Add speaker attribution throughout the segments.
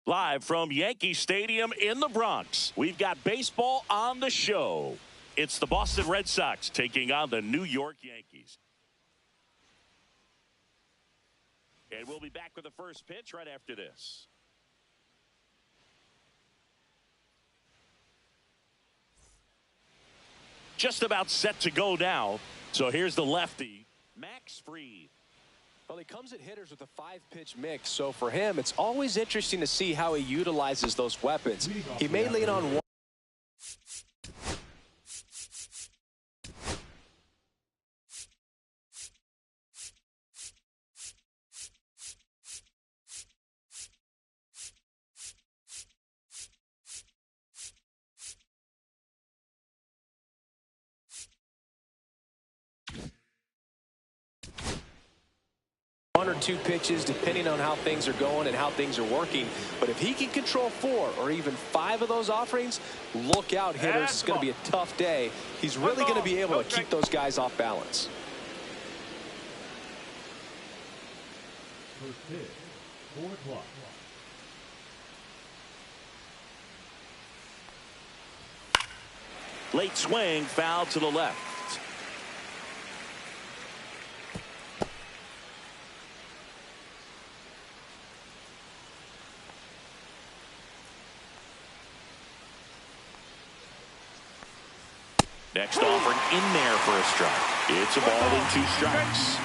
Speaker 1: Live from Yankee Stadium in the Bronx, we've got baseball on the show. It's the Boston Red Sox taking on the New York Yankees. And we'll be back with the first pitch right after this. Just about set to go now. So here's the lefty, S.V.G.
Speaker 2: Well, he comes at hitters with a 5-pitch mix, so for him, it's always interesting to see how he utilizes those weapons. He may lean on one. One or two pitches depending on how things are going and how things are working. But if he can control 4 or even 5 of those offerings, look out, hitters. It's going to be a tough day. He's really going to be able to keep those guys off balance.
Speaker 3: First pitch, 4 o'clock.
Speaker 1: Late swing, foul to the left. Next offering in there for a strike. It's a ball and 2 strikes.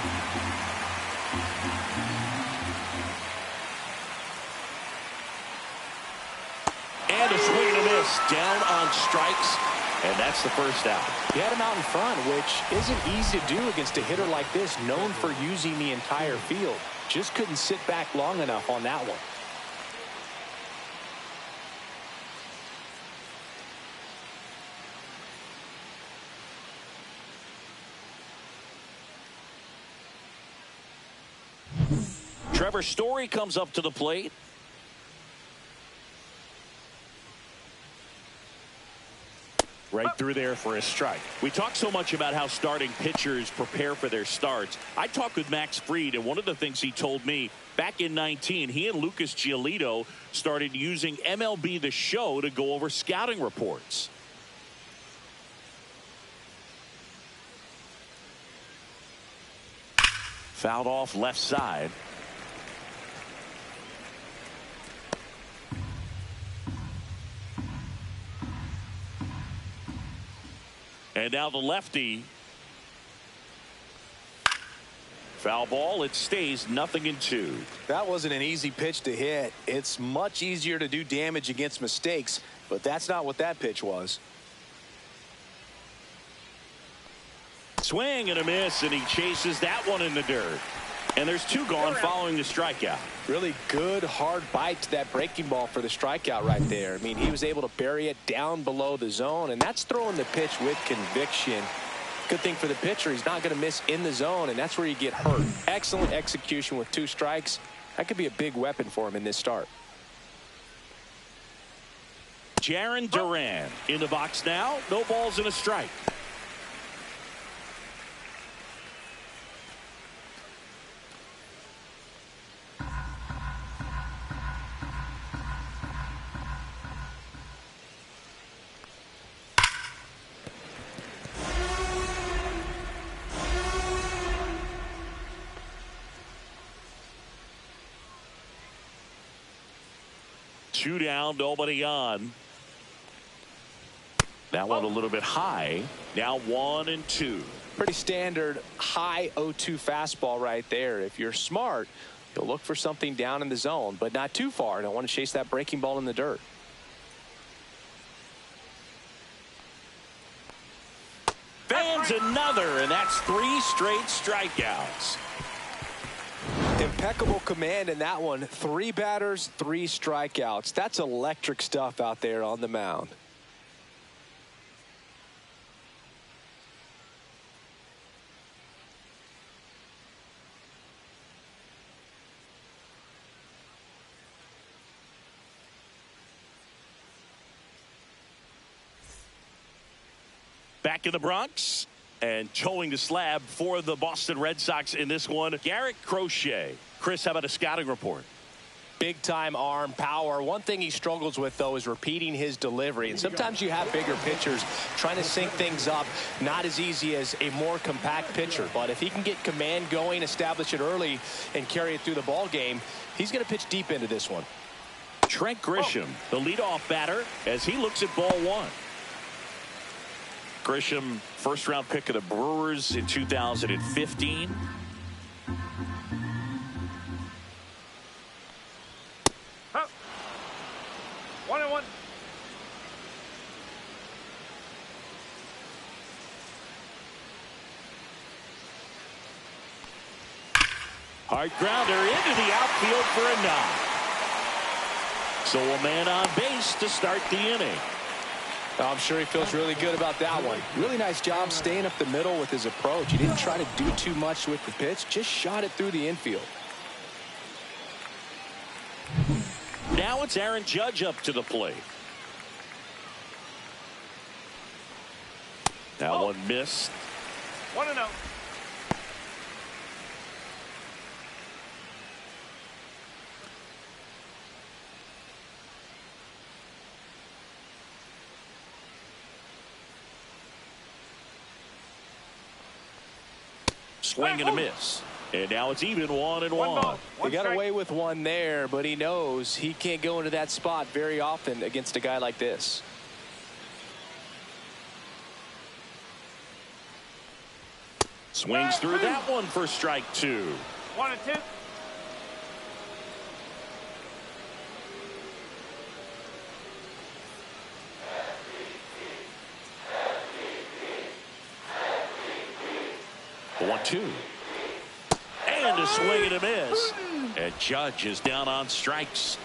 Speaker 1: And a swing and a miss down on strikes. And that's the first out.
Speaker 2: He had him out in front, which isn't easy to do against a hitter like this, known for using the entire field. Just couldn't sit back long enough on that one.
Speaker 1: Trevor Story comes up to the plate. Right through there for a strike. We talk so much about how starting pitchers prepare for their starts. I talked with Max Fried, and one of the things he told me back in 19, he and Lucas Giolito started using MLB The Show to go over scouting reports. Fouled off left side. And now the lefty. Foul ball. It stays 0-2.
Speaker 2: That wasn't an easy pitch to hit. It's much easier to do damage against mistakes, but that's not what that pitch was.
Speaker 1: Swing and a miss, and he chases that one in the dirt. And there's 2 gone following the strikeout.
Speaker 2: Really good hard bite to that breaking ball for the strikeout right there. I mean, he was able to bury it down below the zone, and that's throwing the pitch with conviction. Good thing for the pitcher, he's not going to miss in the zone, and that's where you get hurt. Excellent execution with 2 strikes. That could be a big weapon for him in this start.
Speaker 1: Jarren Duran in the box now. No balls and a strike. Two down, nobody on. That one a little bit high. Now 1-2.
Speaker 2: Pretty standard high 0-2 fastball right there. If you're smart, you'll look for something down in the zone, but not too far. Don't want to chase that breaking ball in the dirt.
Speaker 1: Fans another, and that's 3 straight strikeouts.
Speaker 2: Impeccable command in that one. 3 batters, 3 strikeouts. That's electric stuff out there on the mound.
Speaker 1: Back in the Bronx and towing the slab for the Boston Red Sox in this one, Garrett Crochet. Chris, how about a scouting report?
Speaker 2: big-time arm power. One thing he struggles with, though, is repeating his delivery. And sometimes you have bigger pitchers trying to sync things up. Not as easy as a more compact pitcher. But if he can get command going, establish it early, and carry it through the ball game, he's going to pitch deep into this one.
Speaker 1: Trent Grisham, the leadoff batter, as he looks at ball one. Grisham, first-round pick of the Brewers in 2015.
Speaker 4: Huh. 1-1.
Speaker 1: Hard grounder into the outfield for a knock. So a man on base to start the inning.
Speaker 2: I'm sure he feels really good about that one. Really nice job staying up the middle with his approach. He didn't try to do too much with the pitch, just shot it through the infield.
Speaker 1: Now it's Aaron Judge up to the plate. That one missed.
Speaker 4: 1-0.
Speaker 1: Swing and a miss. And now it's even 1-1.
Speaker 2: He got away with one there, but he knows he can't go into that spot very often against a guy like this.
Speaker 1: Swings through that one for strike two.
Speaker 4: 1-2.
Speaker 1: The 1-2. And a swing and a miss. And Judge is down on strikes.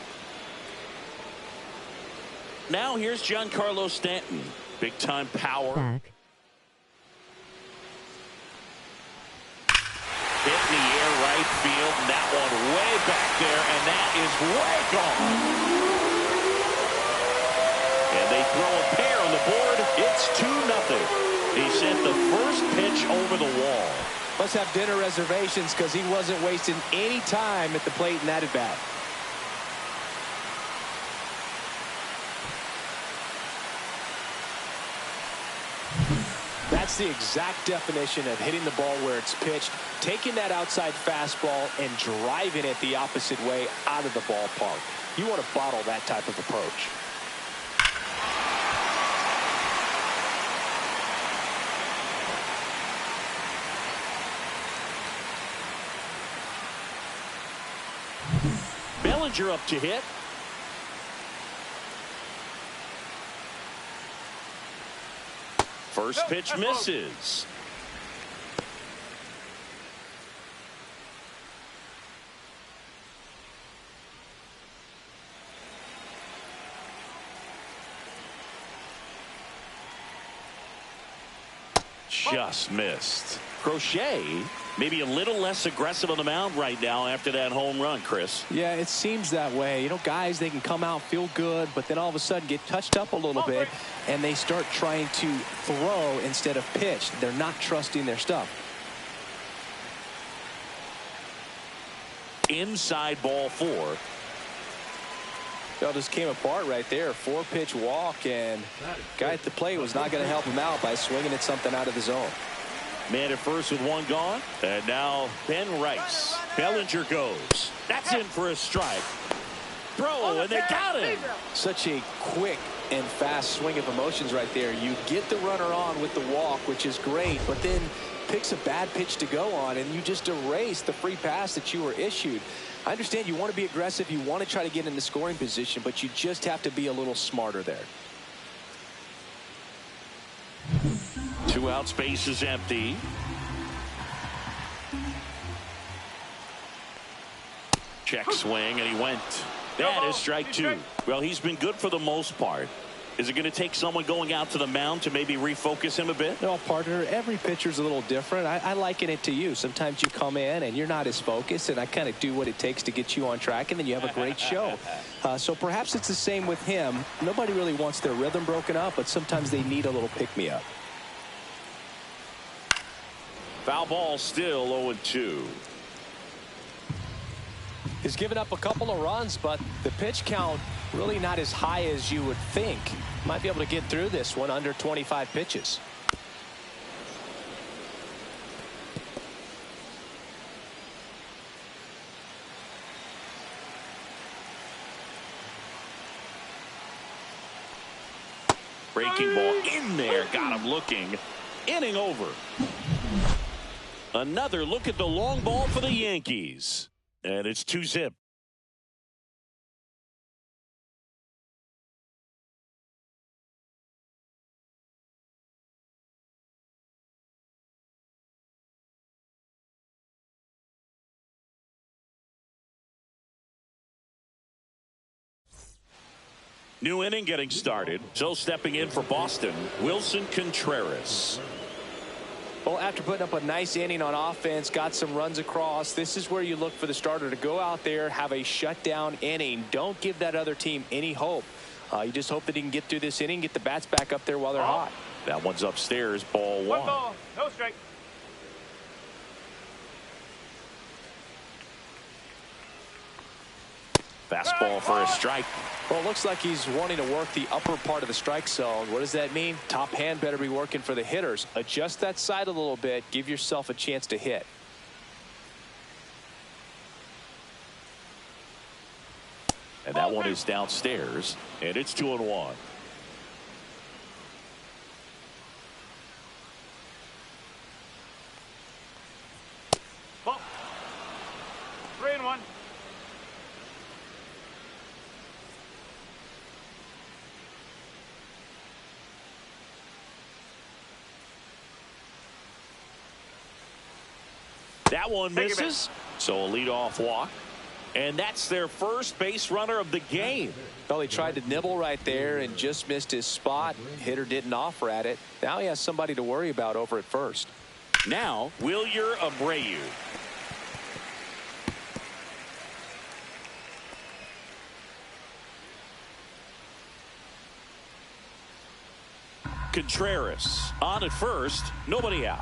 Speaker 1: Now here's Giancarlo Stanton. Big time power.
Speaker 5: Back.
Speaker 1: Hit in the air right field. And that one way back there. And that is way gone. And they throw a pair on the board. It's 2-0. He sent the first pitch over the wall.
Speaker 2: Must have dinner reservations because he wasn't wasting any time at the plate in that at bat. That's the exact definition of hitting the ball where it's pitched, taking that outside fastball and driving it the opposite way out of the ballpark. You want to bottle that type of approach.
Speaker 1: Bellinger up to hit. First pitch misses. Just missed. Crochet maybe a little less aggressive on the mound right now after that home run, Chris.
Speaker 2: Yeah, it seems that way. You know, guys, they can come out, feel good, but then all of a sudden get touched up a little bit, and they start trying to throw instead of pitch. They're not trusting their stuff.
Speaker 1: Inside ball four.
Speaker 2: It just came apart right there. 4-pitch walk, and guy at the plate was not going to help him out by swinging at something out of the zone.
Speaker 1: Man at first with one gone. And now Ben Rice. Bellinger goes. That's in for a strike. Throw, and they got him.
Speaker 2: Such a quick and fast swing of emotions right there. You get the runner on with the walk, which is great, but then picks a bad pitch to go on, and you just erase the free pass that you were issued. I understand you want to be aggressive. You want to try to get in the scoring position, but you just have to be a little smarter there.
Speaker 1: 2 out, space is empty. Check swing, and he went. That is strike two. Well, he's been good for the most part. Is it going to take someone going out to the mound to maybe refocus him a bit?
Speaker 2: No, partner, every pitcher's a little different. I liken it to you. Sometimes you come in and you're not as focused, and I kind of do what it takes to get you on track, and then you have a great show. So perhaps it's the same with him. Nobody really wants their rhythm broken up, but sometimes they need a little pick-me-up. Foul ball, still 0-2. He's given up a couple of runs, but the pitch count really not as high as you would think. Might be able to get through this one under 25 pitches.
Speaker 1: Breaking ball in there, got him looking. Inning over. Another look at the long ball for the Yankees. And it's 2-zip. New inning getting started. So stepping in for Boston, Wilson Contreras.
Speaker 2: Well, after putting up a nice inning on offense, got some runs across, this is where you look for the starter to go out there, have a shutdown inning. Don't give that other team any hope. You just hope that he can get through this inning, get the bats back up there while they're hot.
Speaker 1: That one's upstairs, ball one.
Speaker 4: One ball, no strike.
Speaker 1: Fastball for a strike.
Speaker 2: Well, it looks like he's wanting to work the upper part of the strike zone. What does that mean? Top hand better be working for the hitters. Adjust that side a little bit. Give yourself a chance to hit.
Speaker 1: And that one is downstairs, and it's 2-1.
Speaker 4: Ball. 3-1.
Speaker 1: That one misses. So a leadoff walk. And that's their first base runner of the game.
Speaker 2: Well, he tried to nibble right there and just missed his spot. Hitter didn't offer at it. Now he has somebody to worry about over at first.
Speaker 1: Now, Wilyer Abreu. Contreras on at first. Nobody out.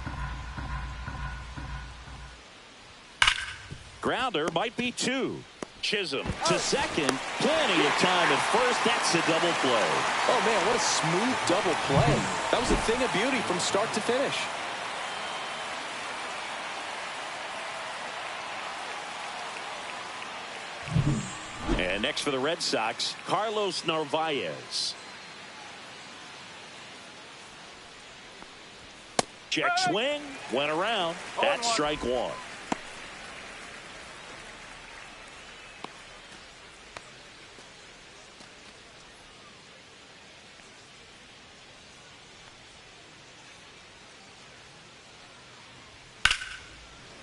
Speaker 1: Grounder might be two. Chisholm to second. Plenty of time at first. That's a double play.
Speaker 2: Oh, man, what a smooth double play. That was a thing of beauty from start to finish.
Speaker 1: And next for the Red Sox, Carlos Narvaez. Check swing. Went around. That's strike one.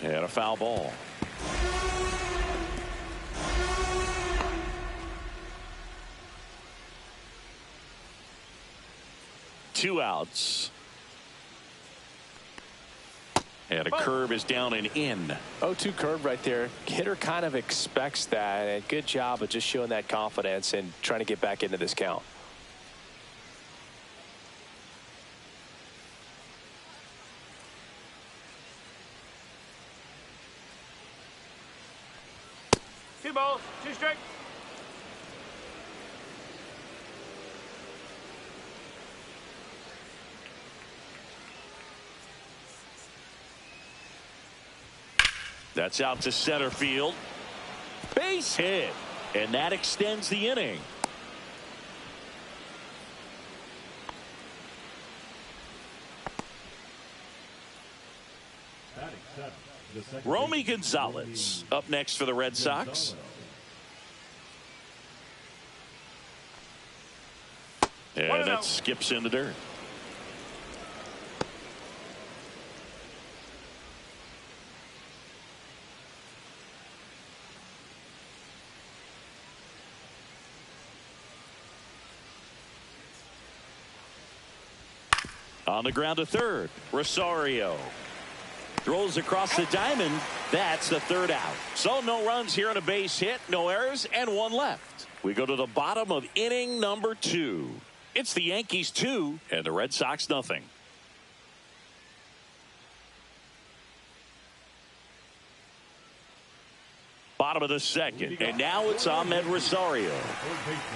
Speaker 1: And a foul ball. Two outs. And a curve is down and in.
Speaker 2: 0-2 curve right there. Hitter kind of expects that. And good job of just showing that confidence and trying to get back into this count.
Speaker 4: Two balls, two strikes.
Speaker 1: That's out to center field. Base hit. And that extends the inning. Romy Gonzalez up next for the Red Sox. And that skips into dirt. On the ground to third, Rosario. Throws across the diamond. That's the third out. So no runs here on a base hit, no errors, and one left. We go to the bottom of inning number 2. It's the Yankees 2 and the Red Sox nothing. Bottom of the second, and now it's Ahmed Rosario.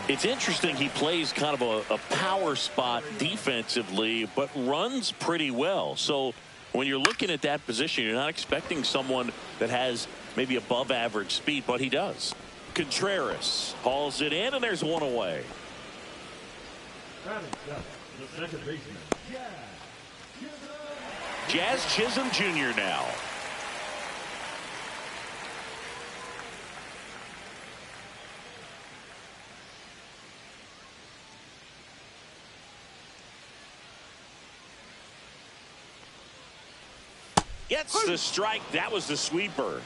Speaker 1: It's interesting, he plays kind of a power spot defensively, but runs pretty well. So when you're looking at that position, you're not expecting someone that has maybe above average speed, but he does. Contreras hauls it in, and there's one away.
Speaker 3: The second baseman,
Speaker 1: Jazz Chisholm Jr. now. Gets the strike. That was the sweeper.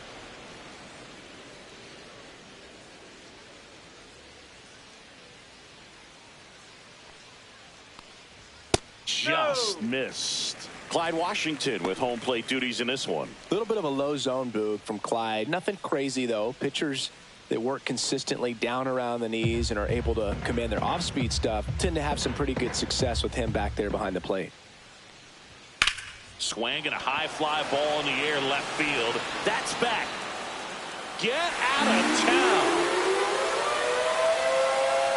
Speaker 1: Just missed. Clyde Washington with home plate duties in this one.
Speaker 2: A little bit of a low zone, Boog, from Clyde. Nothing crazy, though. Pitchers that work consistently down around the knees and are able to command their off-speed stuff tend to have some pretty good success with him back there behind the plate.
Speaker 1: Swing and a high fly ball in the air left field. That's back. Get out of town.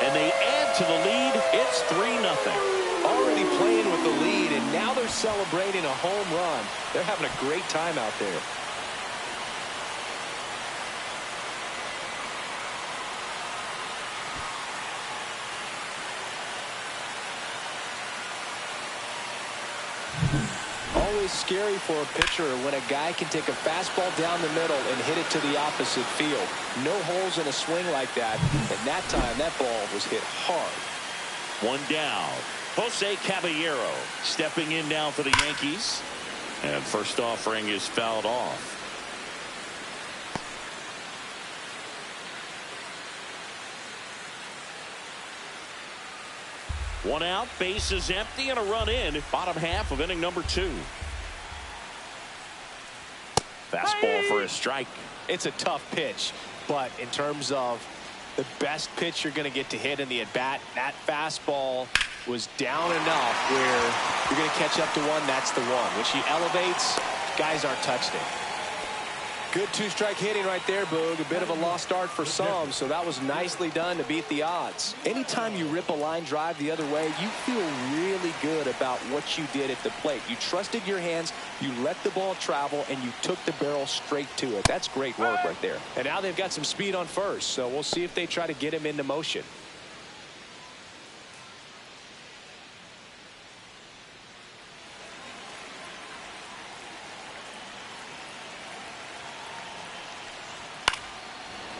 Speaker 1: And they add to the lead. It's 3-0.
Speaker 2: Already playing with the lead, and now they're celebrating a home run. They're having a great time out there. Always scary for a pitcher when a guy can take a fastball down the middle and hit it to the opposite field. No holes in a swing like that, and that time that ball was hit hard.
Speaker 1: One down. Jose Caballero stepping in now for the Yankees, and first offering is fouled off. One out, base is empty, and a run in. Bottom half of inning number 2. Fastball for a strike.
Speaker 2: It's a tough pitch, but in terms of the best pitch you're going to get to hit in the at-bat, that fastball was down enough where you're going to catch up to one. That's the one. When she elevates, guys aren't touching it. Good two-strike hitting right there, Boog. A bit of a lost start for some, so that was nicely done to beat the odds. Anytime you rip a line drive the other way, you feel really good about what you did at the plate. You trusted your hands, you let the ball travel, and you took the barrel straight to it. That's great work right there. And now they've got some speed on first, so we'll see if they try to get him into motion.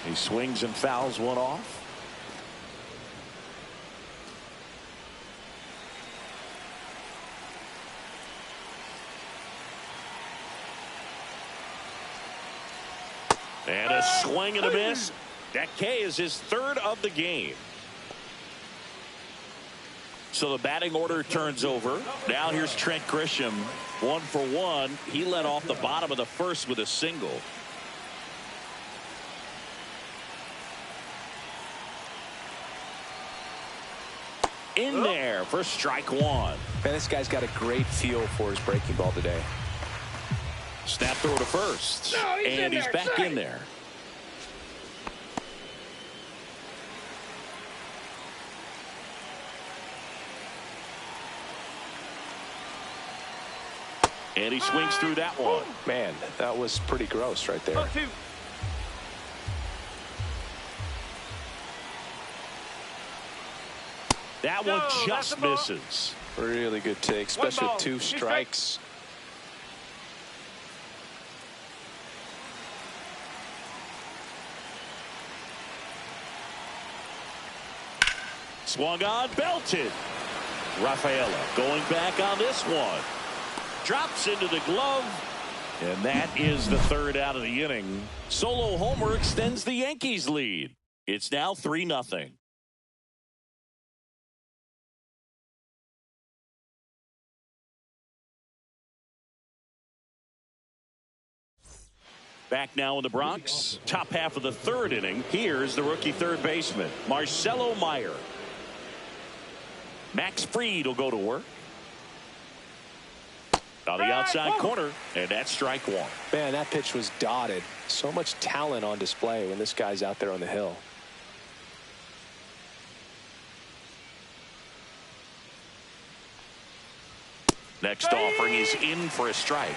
Speaker 1: He swings and fouls one off. And a swing and a miss. That K is his 3rd of the game. So the batting order turns over. Now here's Trent Grisham, 1 for 1. He led off the bottom of the 1st with a single. In there for strike 1.
Speaker 2: Man, this guy's got a great feel for his breaking ball today.
Speaker 1: Snap throw to first. No, and he's back in there. And he swings through that one.
Speaker 2: Man, that was pretty gross right there.
Speaker 4: 2.
Speaker 1: That one just misses.
Speaker 2: Really good take, especially with 2 strikes.
Speaker 1: Swung on, belted. Rafaela going back on this one. Drops into the glove. And that is the 3rd out of the inning. Solo homer extends the Yankees lead. It's now 3-0. Back now in the Bronx, top half of the 3rd inning. Here's the rookie 3rd baseman, Marcelo Meyer. Max Fried will go to work. On the outside corner, and that's strike one.
Speaker 2: Man, that pitch was dotted. So much talent on display when this guy's out there on the hill.
Speaker 1: Next offering is in for a strike.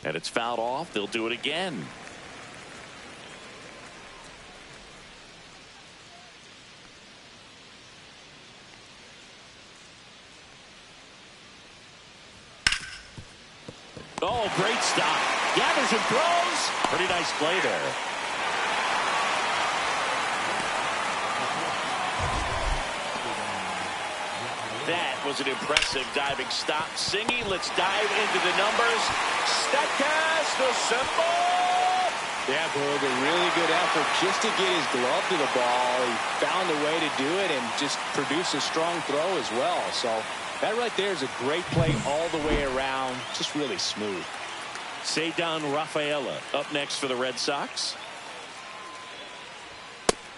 Speaker 1: And it's fouled off. They'll do it again. Oh, great stop. Gathers and throws. Pretty nice play there. That was an impressive diving stop. Singy, let's dive into the numbers. Statcast, the symbol.
Speaker 2: Yeah, Berg, a really good effort just to get his glove to the ball. He found a way to do it and just produce a strong throw as well. So that right there is a great play all the way around. Just really smooth.
Speaker 1: Cedar Rafaela up next for the Red Sox.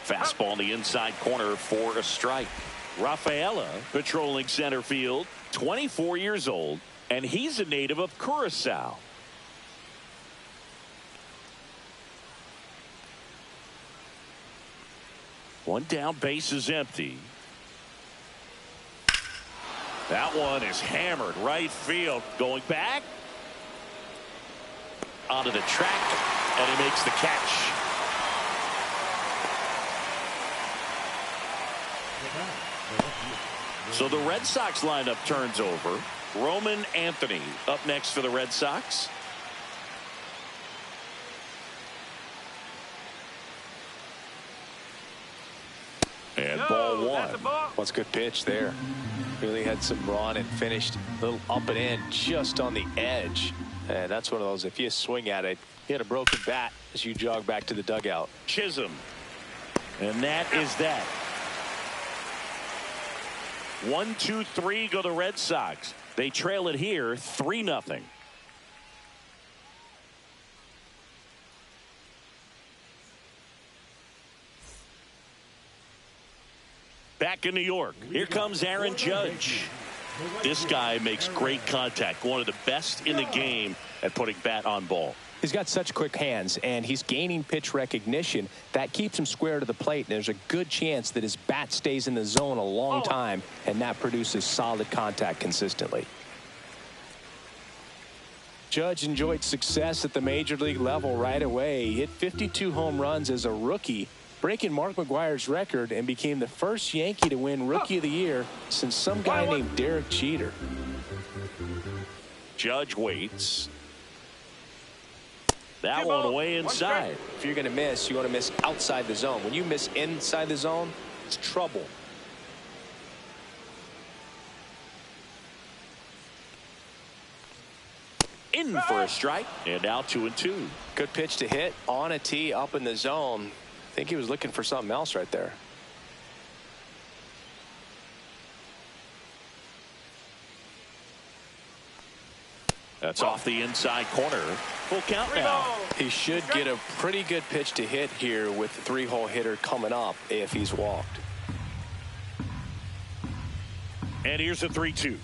Speaker 1: Fastball in the inside corner for a strike. Rafaela patrolling center field, 24 years old, and he's a native of Curacao. One down, base is empty. That one is hammered right field. Going back onto the track, and he makes the catch. So the Red Sox lineup turns over. Roman Anthony up next for the Red Sox. And ball one.
Speaker 2: What's a good pitch there. Really had some run and finished a little up and in just on the edge. And that's one of those, if you swing at it, you had a broken bat as you jog back to the dugout.
Speaker 1: Chisholm. And that is that. 1-2-3 go the Red Sox. They trail it here 3-0. Back in New York, here comes Aaron Judge. This guy makes great contact, one of the best in the game at putting bat on ball.
Speaker 2: He's got such quick hands, and he's gaining pitch recognition. That keeps him square to the plate, and there's a good chance that his bat stays in the zone a long time, and that produces solid contact consistently. Judge enjoyed success at the major league level right away. He hit 52 home runs as a rookie, breaking Mark McGwire's record, and became the first Yankee to win Rookie of the Year since some guy named Derek Jeter.
Speaker 1: Judge waits. That one way inside.
Speaker 2: If you're going to miss, you want to miss outside the zone. When you miss inside the zone, it's trouble.
Speaker 1: In for a strike, and now 2-2.
Speaker 2: Good pitch to hit on a tee up in the zone. I think he was looking for something else right there.
Speaker 1: That's off the inside corner. Full count now.
Speaker 2: He should get a pretty good pitch to hit here with the three-hole hitter coming up if he's walked.
Speaker 1: And here's a 3-2.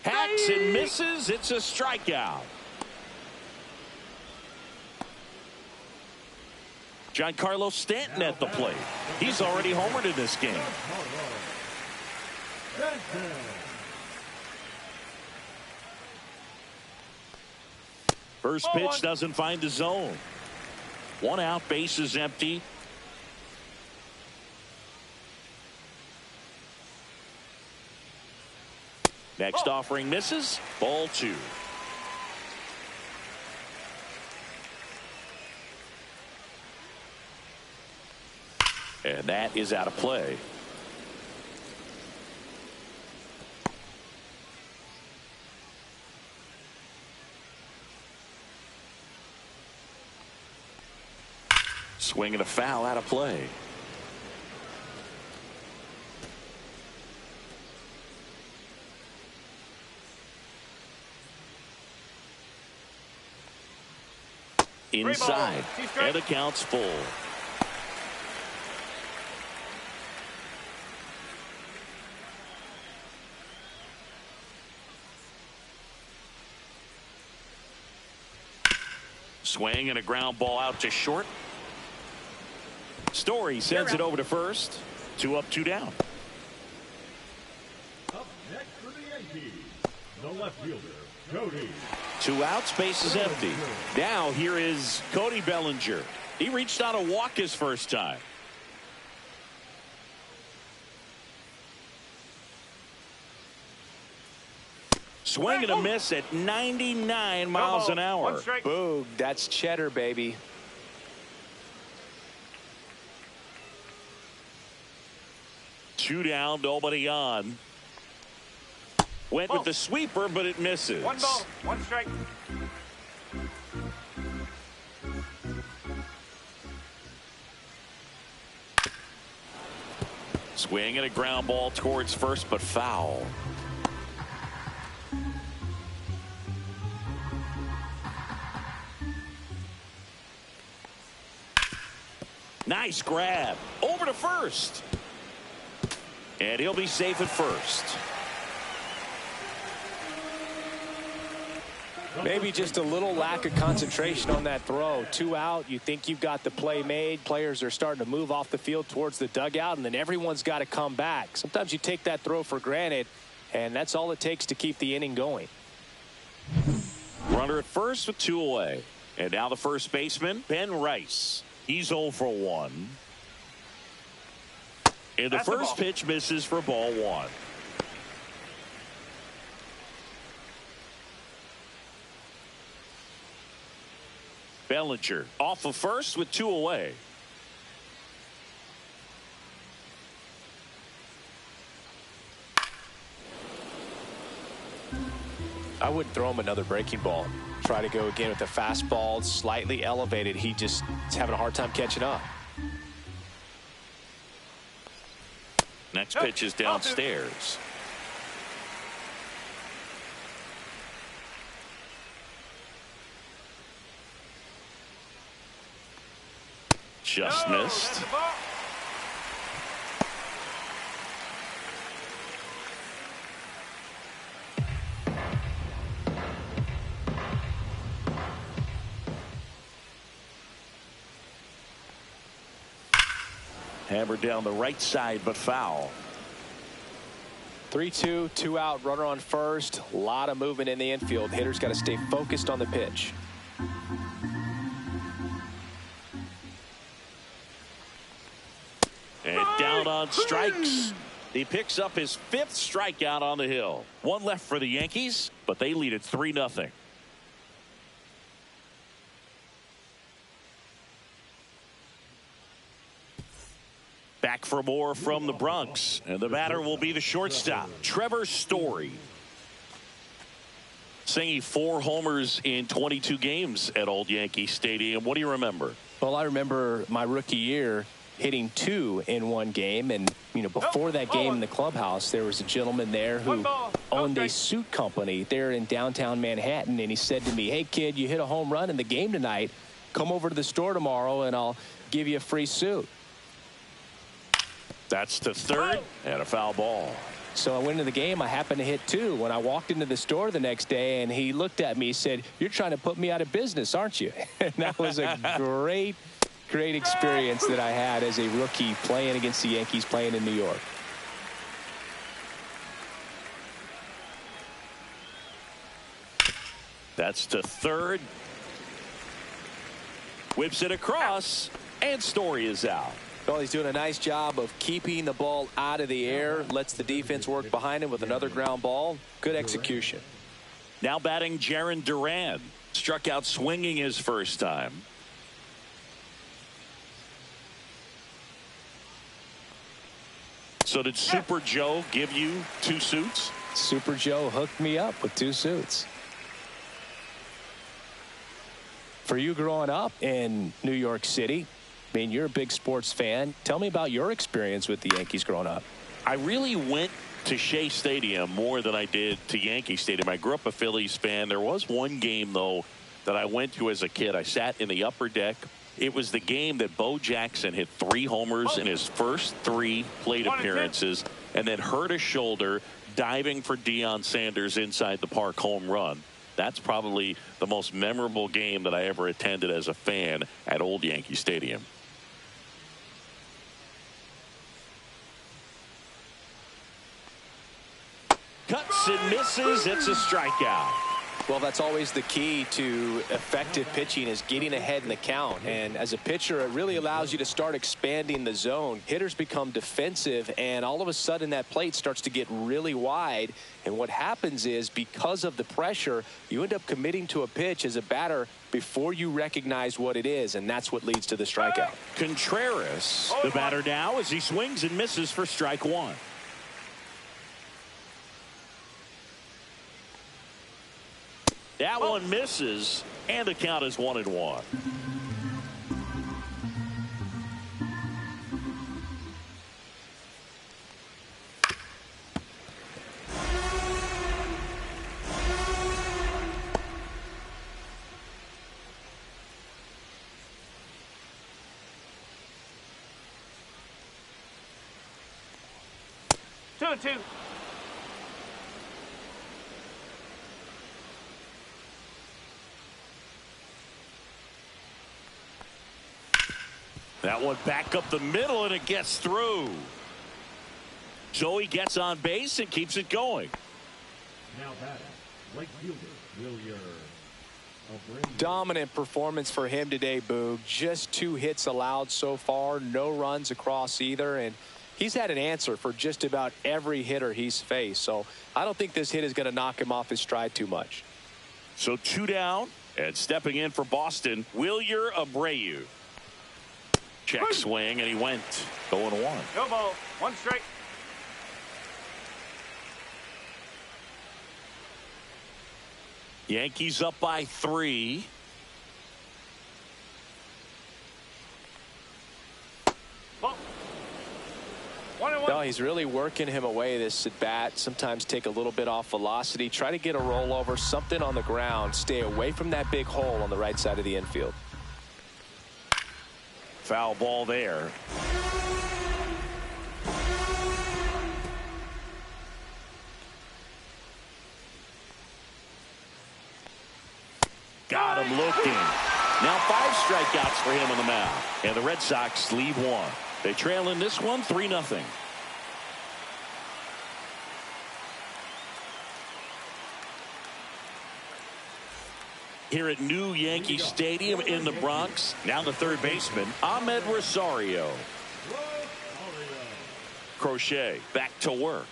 Speaker 1: Hacks and misses. It's a strikeout. Giancarlo Stanton at the plate. He's already homered in this game. First pitch doesn't find the zone. One out, base is empty. Next offering misses. Ball two. And that is out of play. Swing and a foul, out of play. inside. And the count's full. Swing and a ground ball out to short. Story sends it over to first. 2 up, 2 down.
Speaker 3: Up next for the Yankees, the left fielder, Cody.
Speaker 1: 2 outs, base is empty. Now here is Cody Bellinger. He reached on a walk his first time. Swing and a miss at 99 miles an hour.
Speaker 2: Boog, that's cheddar, baby.
Speaker 1: Two down, nobody on. Went with the sweeper, but it misses.
Speaker 4: 1 ball, 1 strike.
Speaker 1: Swing and a ground ball towards first, but foul. Nice grab. Over to first. And he'll be safe at first.
Speaker 2: Maybe just a little lack of concentration on that throw. 2 out. You think you've got the play made. Players are starting to move off the field towards the dugout, and then everyone's got to come back. Sometimes you take that throw for granted, and that's all it takes to keep the inning going.
Speaker 1: Runner at first with 2 away. And now the first baseman, Ben Rice. He's 0 for 1. And the first pitch misses for ball 1. Bellinger off of first with 2 away.
Speaker 2: I wouldn't throw him another breaking ball. Try to go again with the fastball, slightly elevated. He just is having a hard time catching up.
Speaker 1: Next pitch is downstairs. Just missed. Hammered down the right side, but foul.
Speaker 2: 3-2, 2 out, runner on first. A lot of movement in the infield. Hitter's got to stay focused on the pitch.
Speaker 1: And down on strikes. He picks up his 5th strikeout on the hill. 1 left for the Yankees, but they lead at 3-0. Back for more from the Bronx, and the batter will be the shortstop, Trevor Story. Singing 4 homers in 22 games at Old Yankee Stadium. What do you remember?
Speaker 2: Well, I remember my rookie year hitting 2 in 1 game, and before that game in the clubhouse, there was a gentleman there who owned a suit company there in downtown Manhattan, and he said to me, "Hey kid, you hit a home run in the game tonight. Come over to the store tomorrow and I'll give you a free suit."
Speaker 1: That's to third and a foul ball.
Speaker 2: So I went into the game. I happened to hit 2. When I walked into the store the next day, and he looked at me, he said, "You're trying to put me out of business, aren't you?" And that was a great experience that I had as a rookie playing against the Yankees, playing in New York.
Speaker 1: That's to third. Whips it across, and Story is out.
Speaker 2: Well, he's doing a nice job of keeping the ball out of the air, lets the defense work behind him with another ground ball. Good execution.
Speaker 1: Now batting Jarren Duran. Struck out swinging his first time. So did Super Joe give you 2 suits?
Speaker 2: Super Joe hooked me up with 2 suits. For you growing up in New York City, I mean, you're a big sports fan. Tell me about your experience with the Yankees growing up.
Speaker 1: I really went to Shea Stadium more than I did to Yankee Stadium. I grew up a Phillies fan. There was one game, though, that I went to as a kid. I sat in the upper deck. It was the game that Bo Jackson hit 3 homers in his first 3 plate appearances and then hurt his shoulder diving for Deion Sanders inside the park home run. That's probably the most memorable game that I ever attended as a fan at Old Yankee Stadium. Cuts and misses. It's a strikeout.
Speaker 2: Well, that's always the key to effective pitching, is getting ahead in the count. And as a pitcher, it really allows you to start expanding the zone. Hitters become defensive, and all of a sudden that plate starts to get really wide. And what happens is, because of the pressure, you end up committing to a pitch as a batter before you recognize what it is, and that's what leads to the strikeout.
Speaker 1: Contreras, the batter now, as he swings and misses for strike 1. That one misses, and the count is 1-1.
Speaker 4: Two and two.
Speaker 1: That one back up the middle, and it gets through. Joey gets on base and keeps it going.
Speaker 3: Now batting, right fielder, Wilyer.
Speaker 2: Dominant performance for him today, Boog. Just 2 hits allowed so far, no runs across either, and he's had an answer for just about every hitter he's faced. So I don't think this hit is going to knock him off his stride too much.
Speaker 1: So 2 down, and stepping in for Boston, Wilyer Abreu. Check swing, and he went 0-1.
Speaker 4: No ball. 1 strike.
Speaker 1: Yankees up by 3.
Speaker 4: Ball. 1-1.
Speaker 2: No, he's really working him away this at bat. Sometimes take a little bit off velocity. Try to get a rollover, something on the ground. Stay away from that big hole on the right side of the infield.
Speaker 1: Foul ball there. Got him looking. Now 5 strikeouts for him on the mound. And the Red Sox lead 1. They trail in this one 3-0. Here at New Yankee Stadium in the Bronx, now the third baseman, Ahmed Rosario. Crochet back to work.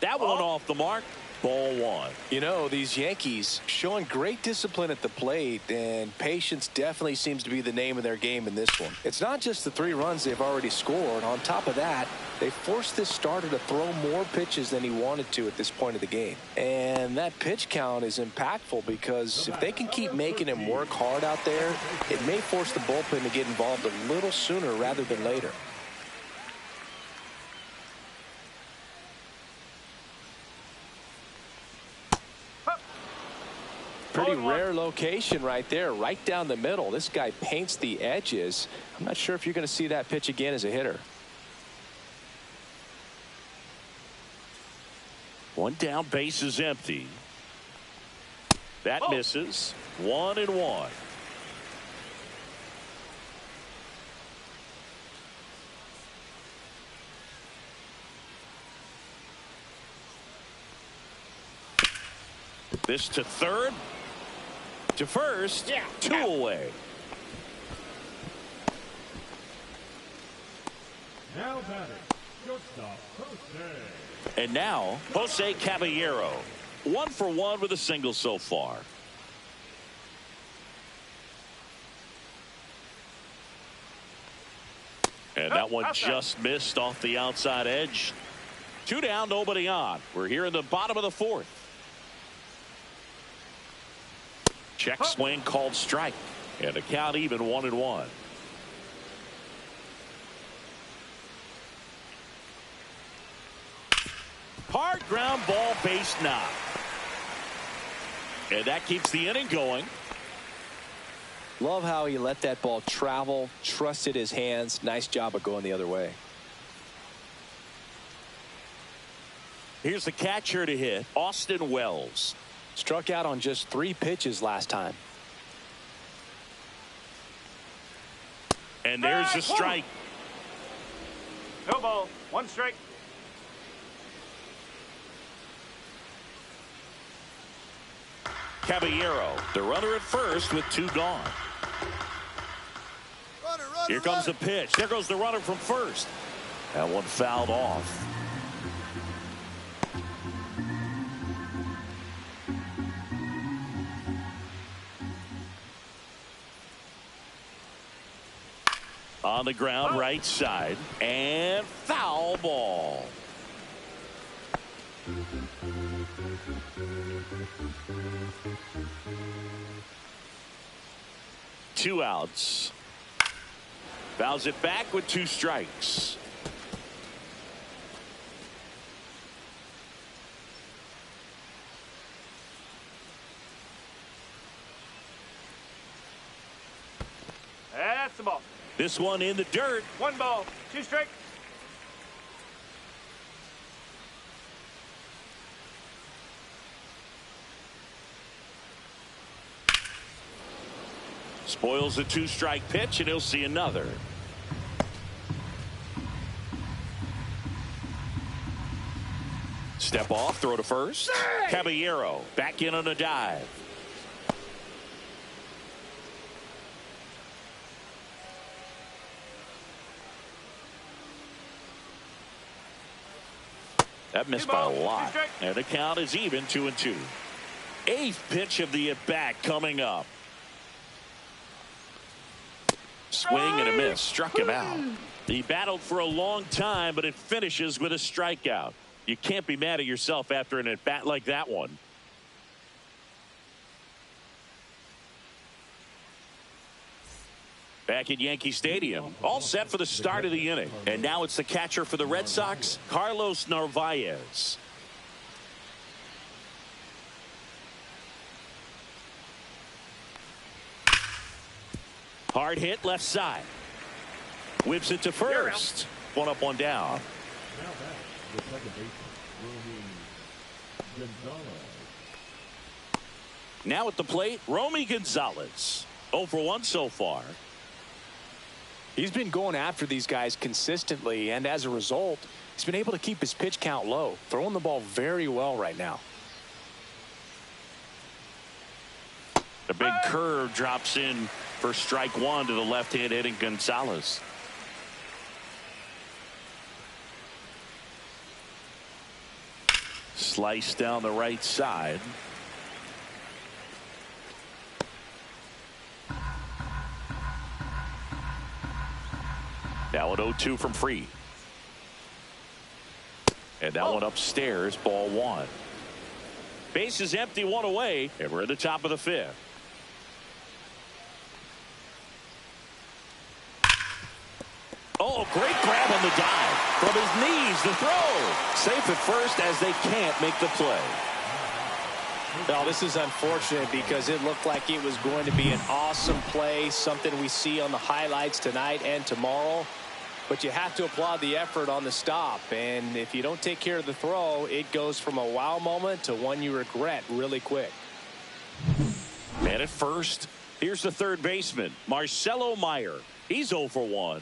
Speaker 1: That one off the mark. Ball 1.
Speaker 2: You know, these Yankees showing great discipline at the plate, and patience definitely seems to be the name of their game in this one. It's not just the 3 runs they've already scored. On top of that, they forced this starter to throw more pitches than he wanted to at this point of the game. And that pitch count is impactful, because if they can keep making him work hard out there, it may force the bullpen to get involved a little sooner rather than later. Pretty rare location right there, right down the middle. This guy paints the edges. I'm not sure if you're going to see that pitch again as a hitter.
Speaker 1: 1 down, base is empty. That misses. 1-1. This to third. To first. 2 away.
Speaker 3: Now batting, shortstop, Jose.
Speaker 1: And now, Jose Caballero. 1 for 1 with a single so far. And that one just missed off the outside edge. 2 down, nobody on. We're here in the bottom of the 4th. Check swing called strike. And the count even 1-1. Hard ground ball, base knock. And that keeps the inning going.
Speaker 2: Love how he let that ball travel, trusted his hands. Nice job of going the other way.
Speaker 1: Here's the catcher to hit, Austin Wells.
Speaker 2: Struck out on just 3 pitches last time.
Speaker 1: And there's the strike.
Speaker 4: No ball. 1 strike.
Speaker 1: Caballero, the runner at first with 2 gone. Here comes the pitch. There goes the runner from first. That one fouled off. On the ground, right side, and foul ball. Two outs. Fouls it back with 2 strikes.
Speaker 4: That's the ball.
Speaker 1: This one in the dirt.
Speaker 4: 1 ball. 2 strike.
Speaker 1: Spoils a 2-strike pitch, and he'll see another. Step off, throw to first. Caballero back in on a dive. That missed by a lot. And the count is even, 2-2. 8th pitch of the at-bat coming up. Swing and a miss. Struck him out. He battled for a long time, but it finishes with a strikeout. You can't be mad at yourself after an at-bat like that one. Back at Yankee Stadium, all set for the start of the inning. And now it's the catcher for the Red Sox, Carlos Narvaez. Hard hit left side. Whips it to first. 1 up, 1 down.
Speaker 3: Now back, the second baseman, Romy Gonzalez.
Speaker 1: Now at the plate, Romy Gonzalez. 0 for 1 so far.
Speaker 2: He's been going after these guys consistently, and as a result, he's been able to keep his pitch count low, throwing the ball very well right now.
Speaker 1: The big curve drops in for strike 1 to the left-hand hitting Gonzalez. Slice down the right side. Now an 0-2 from Free. And that one upstairs, ball 1. Base is empty, 1 away, and we're at the top of the 5th. Oh, great grab on the dive. From his knees, the throw. Safe at first as they can't make the play.
Speaker 2: Now, this is unfortunate because it looked like it was going to be an awesome play, something we see on the highlights tonight and tomorrow. But you have to applaud the effort on the stop. And if you don't take care of the throw, it goes from a wow moment to one you regret really quick.
Speaker 1: Man at first. Here's the third baseman, Marcelo Meyer. He's 0 for 1.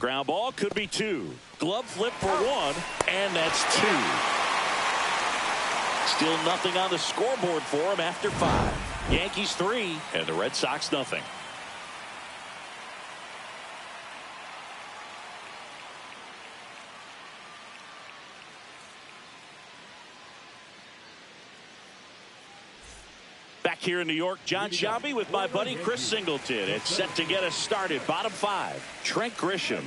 Speaker 1: Ground ball could be 2. Glove flip for 1, and that's 2. Still nothing on the scoreboard for him after 5. Yankees 3 and the Red Sox nothing. Back here in New York, John Shelby with my buddy Chris Singleton. It's set to get us started. Bottom 5, Trent Grisham.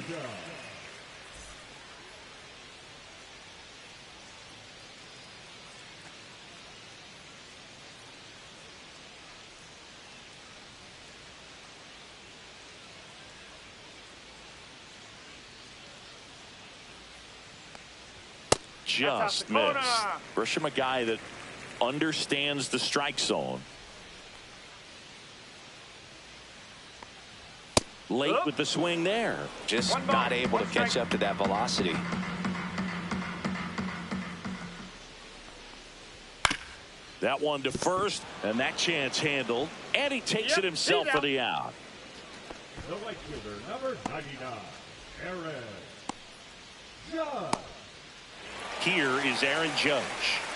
Speaker 1: just
Speaker 4: the corner.
Speaker 1: missed. Grisham, a guy that understands the strike zone. Late with the swing there.
Speaker 2: Just not able to catch up to that velocity.
Speaker 1: That one to first, and that chance handled, and he takes it himself for the out.
Speaker 3: The right fielder, number 99, Aaron Judge.
Speaker 1: Here is Aaron Judge.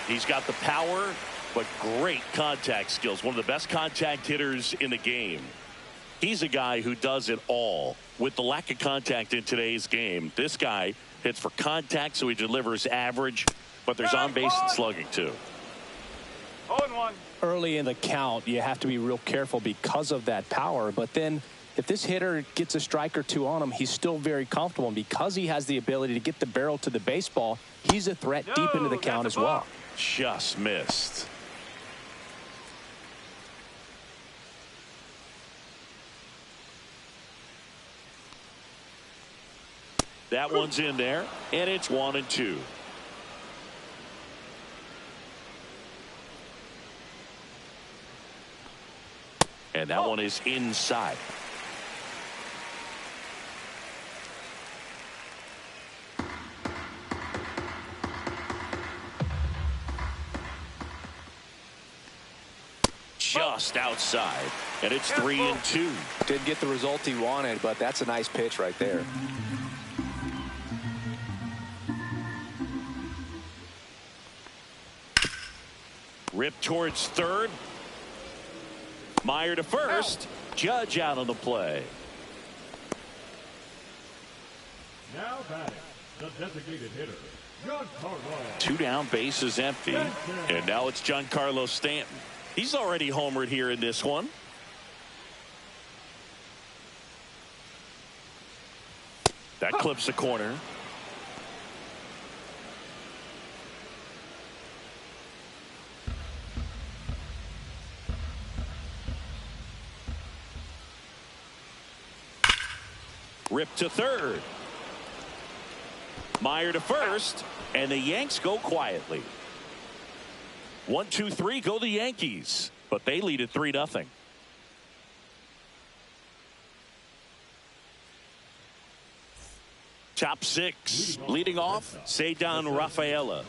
Speaker 1: He's got the power, but great contact skills. One of the best contact hitters in the game. He's a guy who does it all. With the lack of contact in today's game, this guy hits for contact, so he delivers average, but there's on-base and slugging too.
Speaker 4: 0-1.
Speaker 2: Early in the count, you have to be real careful because of that power. But then if this hitter gets a strike or two on him, he's still very comfortable. And because he has the ability to get the barrel to the baseball, he's a threat deep into the count as well.
Speaker 1: Just missed. That one's in there, and it's 1-2. And that one is inside. Just outside, and it's 3-2.
Speaker 2: Didn't get the result he wanted, but that's a nice pitch right there.
Speaker 1: Rip towards third. Meyer to first. Judge out on the play.
Speaker 3: Now batting, the designated hitter, Giancarlo.
Speaker 1: 2 down, bases empty, and now it's Giancarlo Stanton. He's already homered here in this one. That clips the corner. Rip to third. Meyer to first, and the Yanks go quietly. 1-2-3 go the Yankees, but they lead at 3-0. Top 6 leading off, Cedar Rafaela.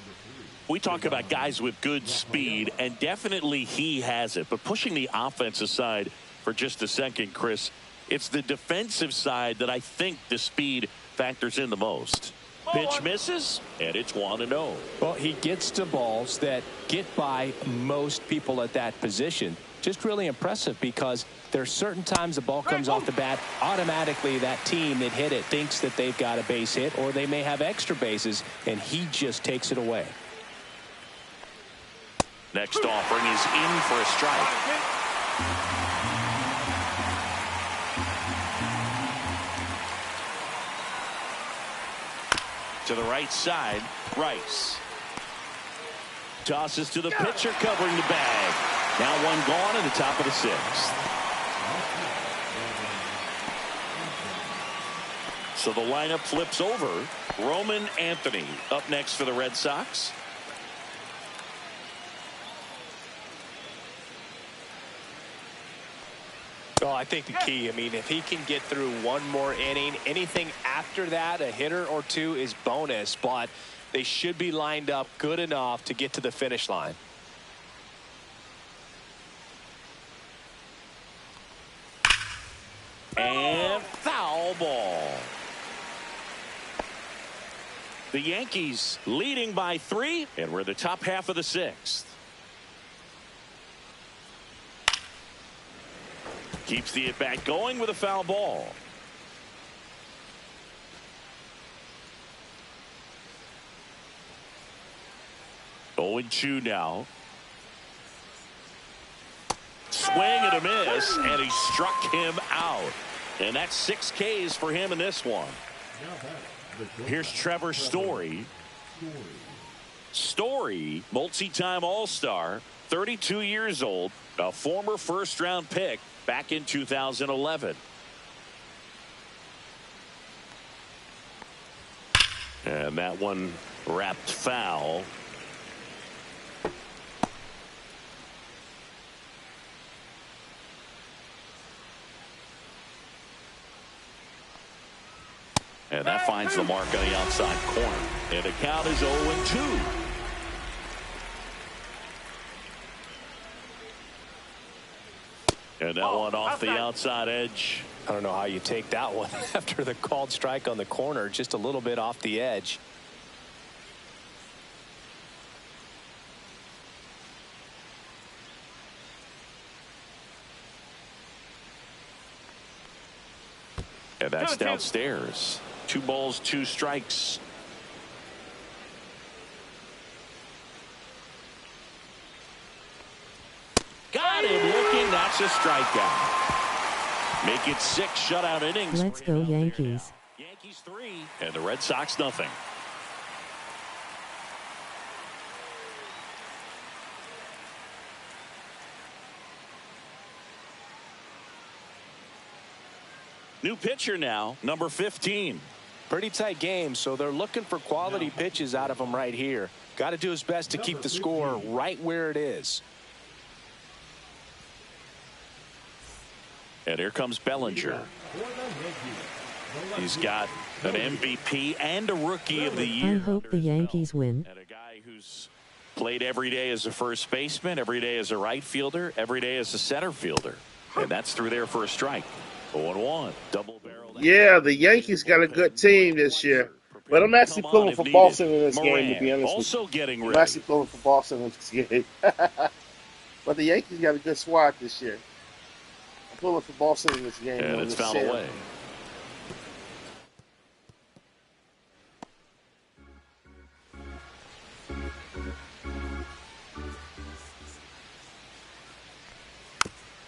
Speaker 1: We talk about guys with good speed, and definitely he has it. But pushing the offense aside for just a second, Chris, it's the defensive side that I think the speed factors in the most. Pitch misses, and it's 1-0.
Speaker 2: Well, he gets to balls that get by most people at that position. Just really impressive because there's certain times the ball comes off the bat, automatically that team that hit it thinks that they've got a base hit, or they may have extra bases, and he just takes it away.
Speaker 1: Next offering is in for a strike. To the right side, Rice. Tosses to the pitcher covering the bag. Now one gone in the top of the 6th. So the lineup flips over. Roman Anthony up next for the Red Sox.
Speaker 2: Well, I think the key, I mean, if he can get through one more inning, anything after that, a hitter or two is bonus, but they should be lined up good enough to get to the finish line.
Speaker 1: And foul ball. The Yankees leading by 3, and we're the top half of the 6th. Keeps the at-bat going with a foul ball. Oh, 0-2 now. Swing and a miss, and he struck him out. And that's 6 Ks for him in this one. Here's Trevor Story. Story, multi-time All-Star, 32 years old, a former first-round pick back in 2011. And that one Wrapped foul. And that finds the mark on the outside corner. And the count is 0-2. And that one off the outside edge.
Speaker 2: I don't know how you take that one after the called strike on the corner. Just a little bit off the edge.
Speaker 1: And that's downstairs. 2 balls, 2 strikes. Got him looking. That's a strikeout. Make it 6 shutout innings.
Speaker 5: Let's go Yankees.
Speaker 1: Yankees 3 and the Red Sox nothing. New pitcher now, number 15.
Speaker 2: Pretty tight game, so they're looking for quality pitches out of him right here. Got to do his best to keep the score right where it is.
Speaker 1: And here comes Bellinger. He's got an MVP and a Rookie of the Year.
Speaker 5: I hope the Yankees win.
Speaker 1: And a guy who's played every day as a first baseman, every day as a right fielder, every day as a center fielder. And that's through there for a strike. 0-1. Double barrel.
Speaker 6: Yeah, the Yankees got a good team this year. But I'm actually pulling for Boston in this game, to be honest with you.
Speaker 1: Also getting ready.
Speaker 6: I'm actually pulling for Boston in this game. But the Yankees got a good squad this year. I'm pulling for Boston in this game.
Speaker 1: And it's fouled away.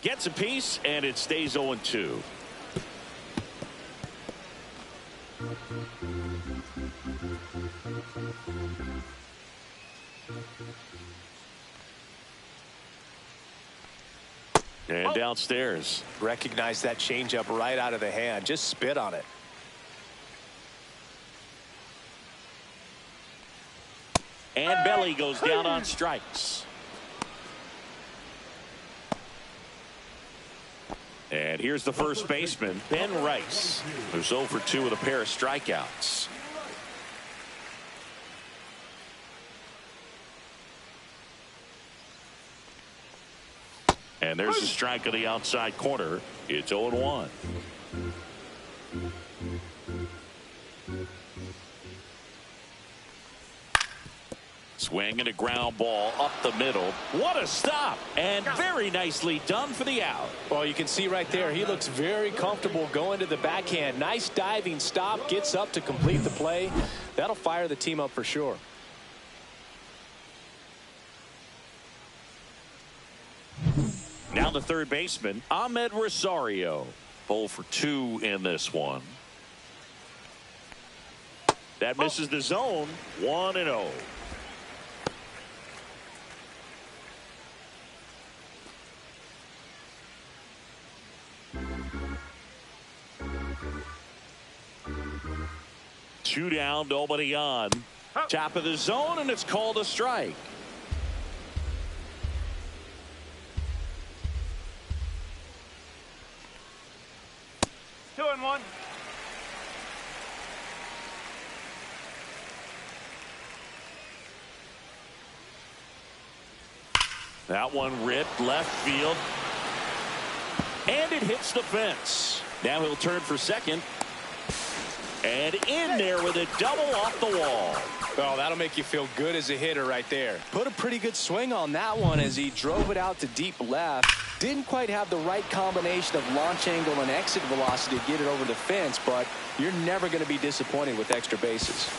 Speaker 1: Gets a piece, and it stays 0-2. And downstairs.
Speaker 2: Recognize that changeup right out of the hand. Just spit on it.
Speaker 1: And Belly goes down on strikes. And here's the first baseman, Ben Rice, who's 0 for 2 with a pair of strikeouts. And there's a strike on the outside corner. It's 0-1. Swing and a ground ball up the middle. What a stop, and very nicely done for the out.
Speaker 2: Well, you can see right there, he looks very comfortable going to the backhand. Nice diving stop, gets up to complete the play. That'll fire the team up for sure.
Speaker 1: Now the third baseman, Ahmed Rosario. 0 for 2 in this one. That misses the zone. 1-0. Two down, nobody on. Top of the zone, and it's called a strike.
Speaker 4: Two and one.
Speaker 1: That one ripped left field. And it hits the fence. Now he'll turn for second. And in there with a double off the wall.
Speaker 2: Well, that'll make you feel good as a hitter right there. Put a pretty good swing on that one as he drove it out to deep left. Didn't quite have the right combination of launch angle and exit velocity to get it over the fence, but you're never going to be disappointed with extra bases.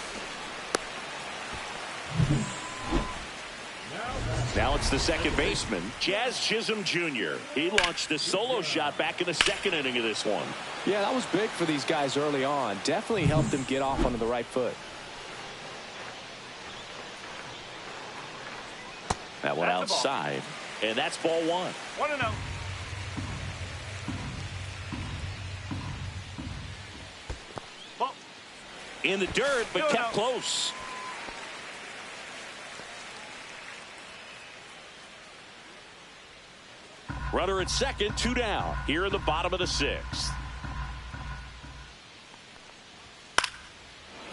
Speaker 1: Now it's the second baseman, Jazz Chisholm Jr. He launched a solo shot back in the second inning of this one.
Speaker 2: Yeah, that was big for these guys early on. Definitely helped them get off onto the right foot.
Speaker 1: That one outside, and that's ball 1.
Speaker 4: 1-0.
Speaker 1: In the dirt, but kept close. Runner at second, 2 down. Here in the bottom of the 6th.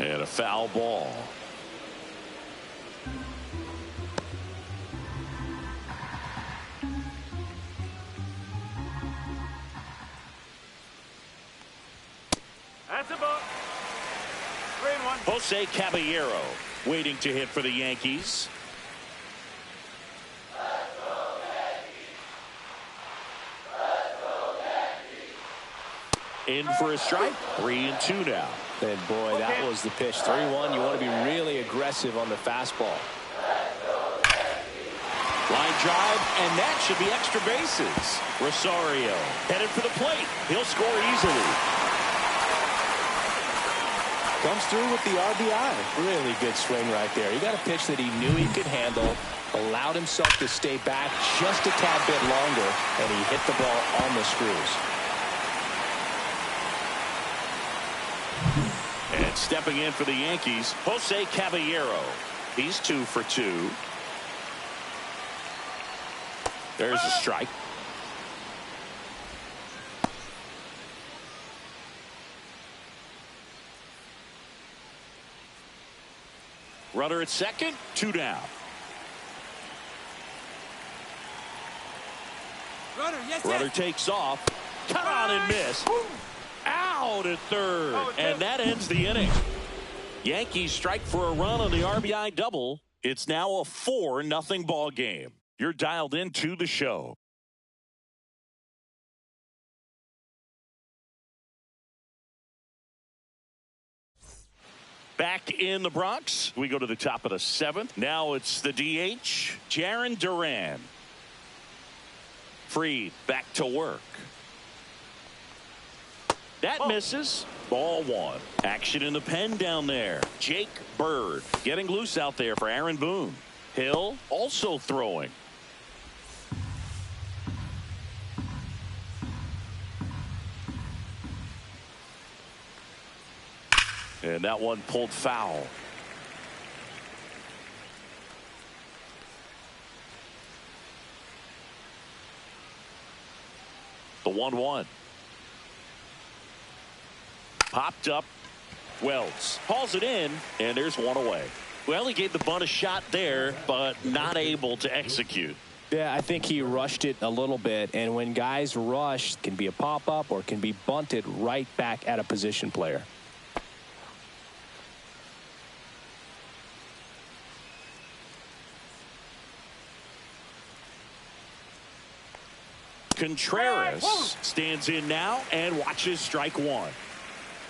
Speaker 1: And a foul ball.
Speaker 4: That's a ball. 3-1.
Speaker 1: Jose Caballero waiting to hit for the Yankees. In for a strike. 3-2 now.
Speaker 2: And boy, that was the pitch. 3-1. You want to be really aggressive on the fastball.
Speaker 1: Line drive, and that should be extra bases. Rosario headed for the plate. He'll score easily.
Speaker 2: Comes through with the RBI. Really good swing right there. He got a pitch that he knew he could handle, allowed himself to stay back just a tad bit longer, and he hit the ball on the screws.
Speaker 1: And stepping in for the Yankees, Jose Caballero. He's 2 for 2. There's a strike. Runner at second, 2 down. Runner takes off. Cut on and miss. Out at third. And that ends the inning. Yankees strike for a run on the RBI double. It's now a 4-0 ball game. You're dialed into the show. Back in the Bronx, we go to the top of the 7th. Now it's the DH, Jarren Duran. Freed back to work. That misses. Ball 1. Action in the pen down there. Jake Bird getting loose out there for Aaron Boone. Hill also throwing. And that one pulled foul. The 1-1. Popped up. Wells hauls it in, and there's one away. Well, he gave the bunt a shot there, but not able to execute.
Speaker 2: Yeah, I think he rushed it a little bit, and when guys rush, it can be a pop-up or can be bunted right back at a position player.
Speaker 1: Contreras stands in now and watches strike 1.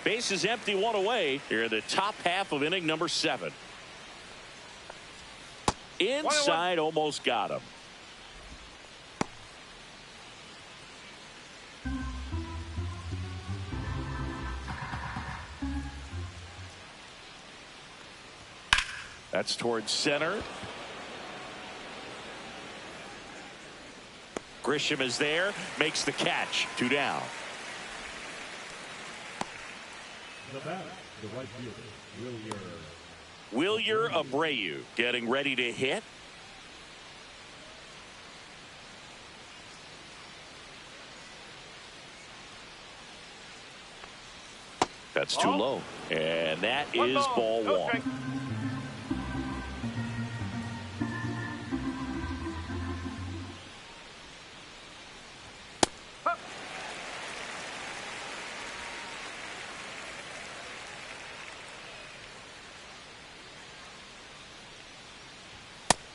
Speaker 1: Base is empty, 1 away. Here in the top half of inning number 7. Inside, almost got him. That's towards center. Grisham is there, makes the catch. 2 down.
Speaker 3: The batter, the right fielder,
Speaker 1: Wilyer Abreu getting ready to hit. That's too low. And that is ball 1.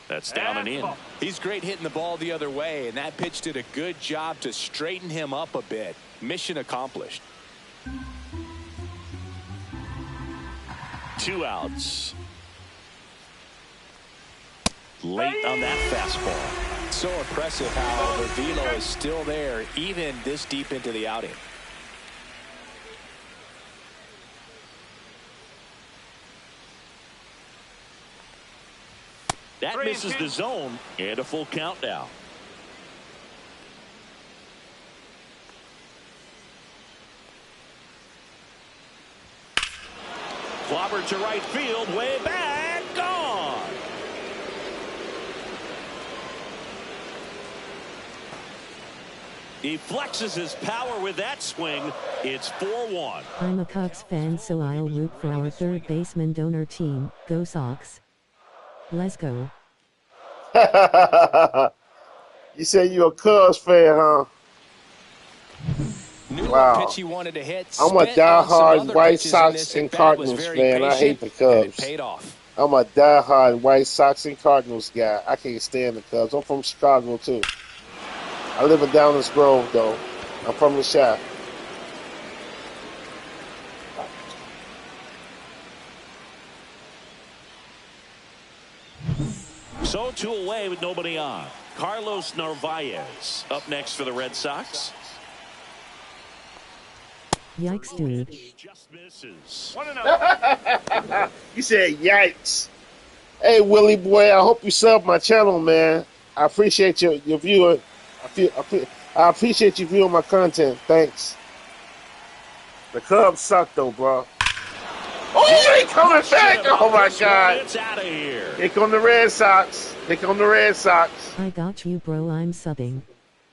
Speaker 1: That's down and in.
Speaker 2: He's great hitting the ball the other way, and that pitch did a good job to straighten him up a bit. Mission accomplished.
Speaker 1: 2 outs. Late on that fastball.
Speaker 2: So impressive how the velo is still there even this deep into the outing.
Speaker 1: That misses the zone, and a full count now. Clobbered to right field, way back, gone. He flexes his power with that swing. It's 4-1.
Speaker 5: I'm a Cubs fan, so I'll root for our third baseman donor team. Go Sox. Let's go.
Speaker 6: You said you're a Cubs fan, huh? Wow.
Speaker 2: Pitch he wanted to hit.
Speaker 6: I'm a diehard White Sox and Cardinals fan. I hate the Cubs.
Speaker 2: Paid off.
Speaker 6: I'm a diehard White Sox and Cardinals guy. I can't stand the Cubs. I'm from Chicago, too. I live in Downers Grove, though. I'm from the Shop.
Speaker 1: So 2 away with nobody on. Carlos Narvaez up next for the Red Sox.
Speaker 5: Yikes, dude.
Speaker 1: Just misses.
Speaker 4: 1-0.
Speaker 6: You said yikes. Hey, Willie boy, I hope you sub my channel, man. I appreciate your viewing. I appreciate you viewing my content. Thanks. The Cubs suck, though, bro. Oh, they coming back. Oh, my God.
Speaker 1: It's out of here.
Speaker 6: Here come the Red Sox. Here come the Red Sox.
Speaker 5: I got you, bro. I'm subbing.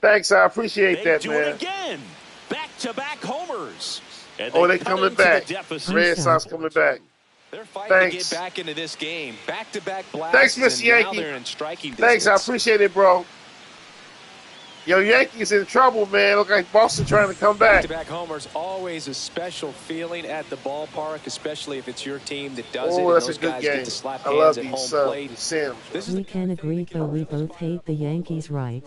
Speaker 6: Thanks, I appreciate
Speaker 1: They
Speaker 6: that,
Speaker 1: do
Speaker 6: man.
Speaker 1: it again. Back-to-back homers. And
Speaker 6: Oh, they
Speaker 1: cut
Speaker 6: coming
Speaker 1: into the
Speaker 6: back.
Speaker 1: deficit.
Speaker 6: Red Sox coming back.
Speaker 2: They're fighting
Speaker 6: Thanks.
Speaker 2: to get back into this game. Back-to-back blasts.
Speaker 6: Thanks, Mr.
Speaker 2: and now
Speaker 6: Yankee.
Speaker 2: they're in striking
Speaker 6: Thanks, I
Speaker 2: distance.
Speaker 6: appreciate it, bro. Yo, Yankees in trouble, man. Look like Boston trying to come back.
Speaker 2: Back-to-back homers, always a special feeling at the ballpark, especially if it's your team that does it.
Speaker 6: Oh,
Speaker 2: And
Speaker 6: that's
Speaker 2: those
Speaker 6: a good
Speaker 2: guys
Speaker 6: game.
Speaker 2: get to slap
Speaker 6: I
Speaker 2: hands
Speaker 6: love
Speaker 2: at
Speaker 6: these
Speaker 2: home plate.
Speaker 6: Sims.
Speaker 2: This is
Speaker 5: We can agree, though we both hate the Yankees, right?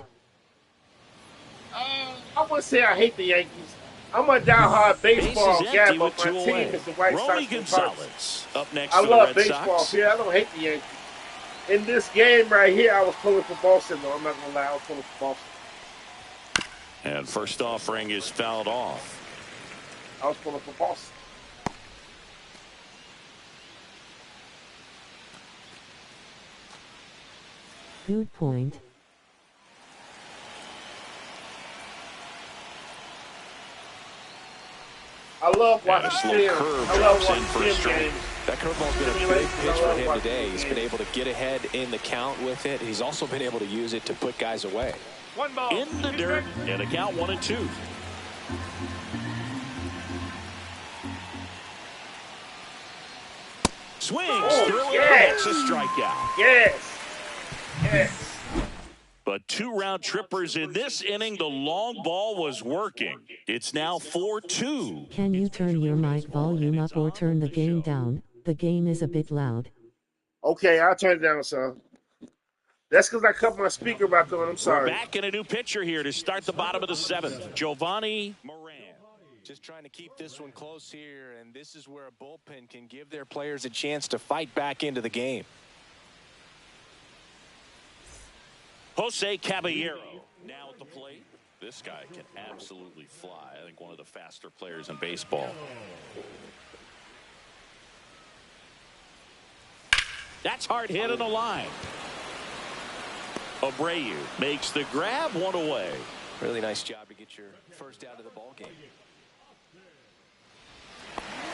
Speaker 6: I wouldn't say I hate the Yankees. I'm a diehard baseball
Speaker 1: Bases
Speaker 6: guy,
Speaker 1: empty
Speaker 6: but
Speaker 1: with
Speaker 6: my
Speaker 1: 2
Speaker 6: team
Speaker 1: away.
Speaker 6: is the White
Speaker 1: Romy
Speaker 6: Sox and Cardinals.
Speaker 1: Gonzalez up next
Speaker 6: I
Speaker 1: for the
Speaker 6: love
Speaker 1: Red
Speaker 6: baseball
Speaker 1: Sox.
Speaker 6: here. I don't hate the Yankees. In this game right here, I was pulling for Boston, though. I'm not going to lie. I was pulling for Boston.
Speaker 1: And first offering is fouled off.
Speaker 6: I was pulling for Boston.
Speaker 5: Good point.
Speaker 6: I love
Speaker 1: And a
Speaker 6: watching
Speaker 1: slow
Speaker 6: Tim.
Speaker 1: curve
Speaker 6: I love
Speaker 1: drops in
Speaker 6: watching
Speaker 1: for a
Speaker 6: Tim
Speaker 1: strike.
Speaker 6: games.
Speaker 2: That curveball's been a big pitch for him today. He's been able to get ahead in the count with it. He's also been able to use it to put guys away.
Speaker 4: 1 ball.
Speaker 1: In the dirt, and a count 1-2. Swings through it,
Speaker 6: yes.
Speaker 1: that's a strikeout.
Speaker 6: Yes. Yes.
Speaker 1: But 2 round trippers in this inning. The long ball was working. It's now 4-2.
Speaker 5: Can you turn your mic volume up or turn the game down? The game is a bit loud.
Speaker 6: Okay, I'll turn it down, son. That's because I cut my speaker back on. I'm
Speaker 1: We're
Speaker 6: sorry.
Speaker 1: back in a new pitcher here to start the bottom of the 7th. Giovanni Moran.
Speaker 2: Just trying to keep this one close here, and this is where a bullpen can give their players a chance to fight back into the game.
Speaker 1: Jose Caballero now at the plate. This guy can absolutely fly. I think one of the faster players in baseball. That's hard hit in the line. Abreu makes the grab, 1 away.
Speaker 2: Really nice job to get your first out of the ball game.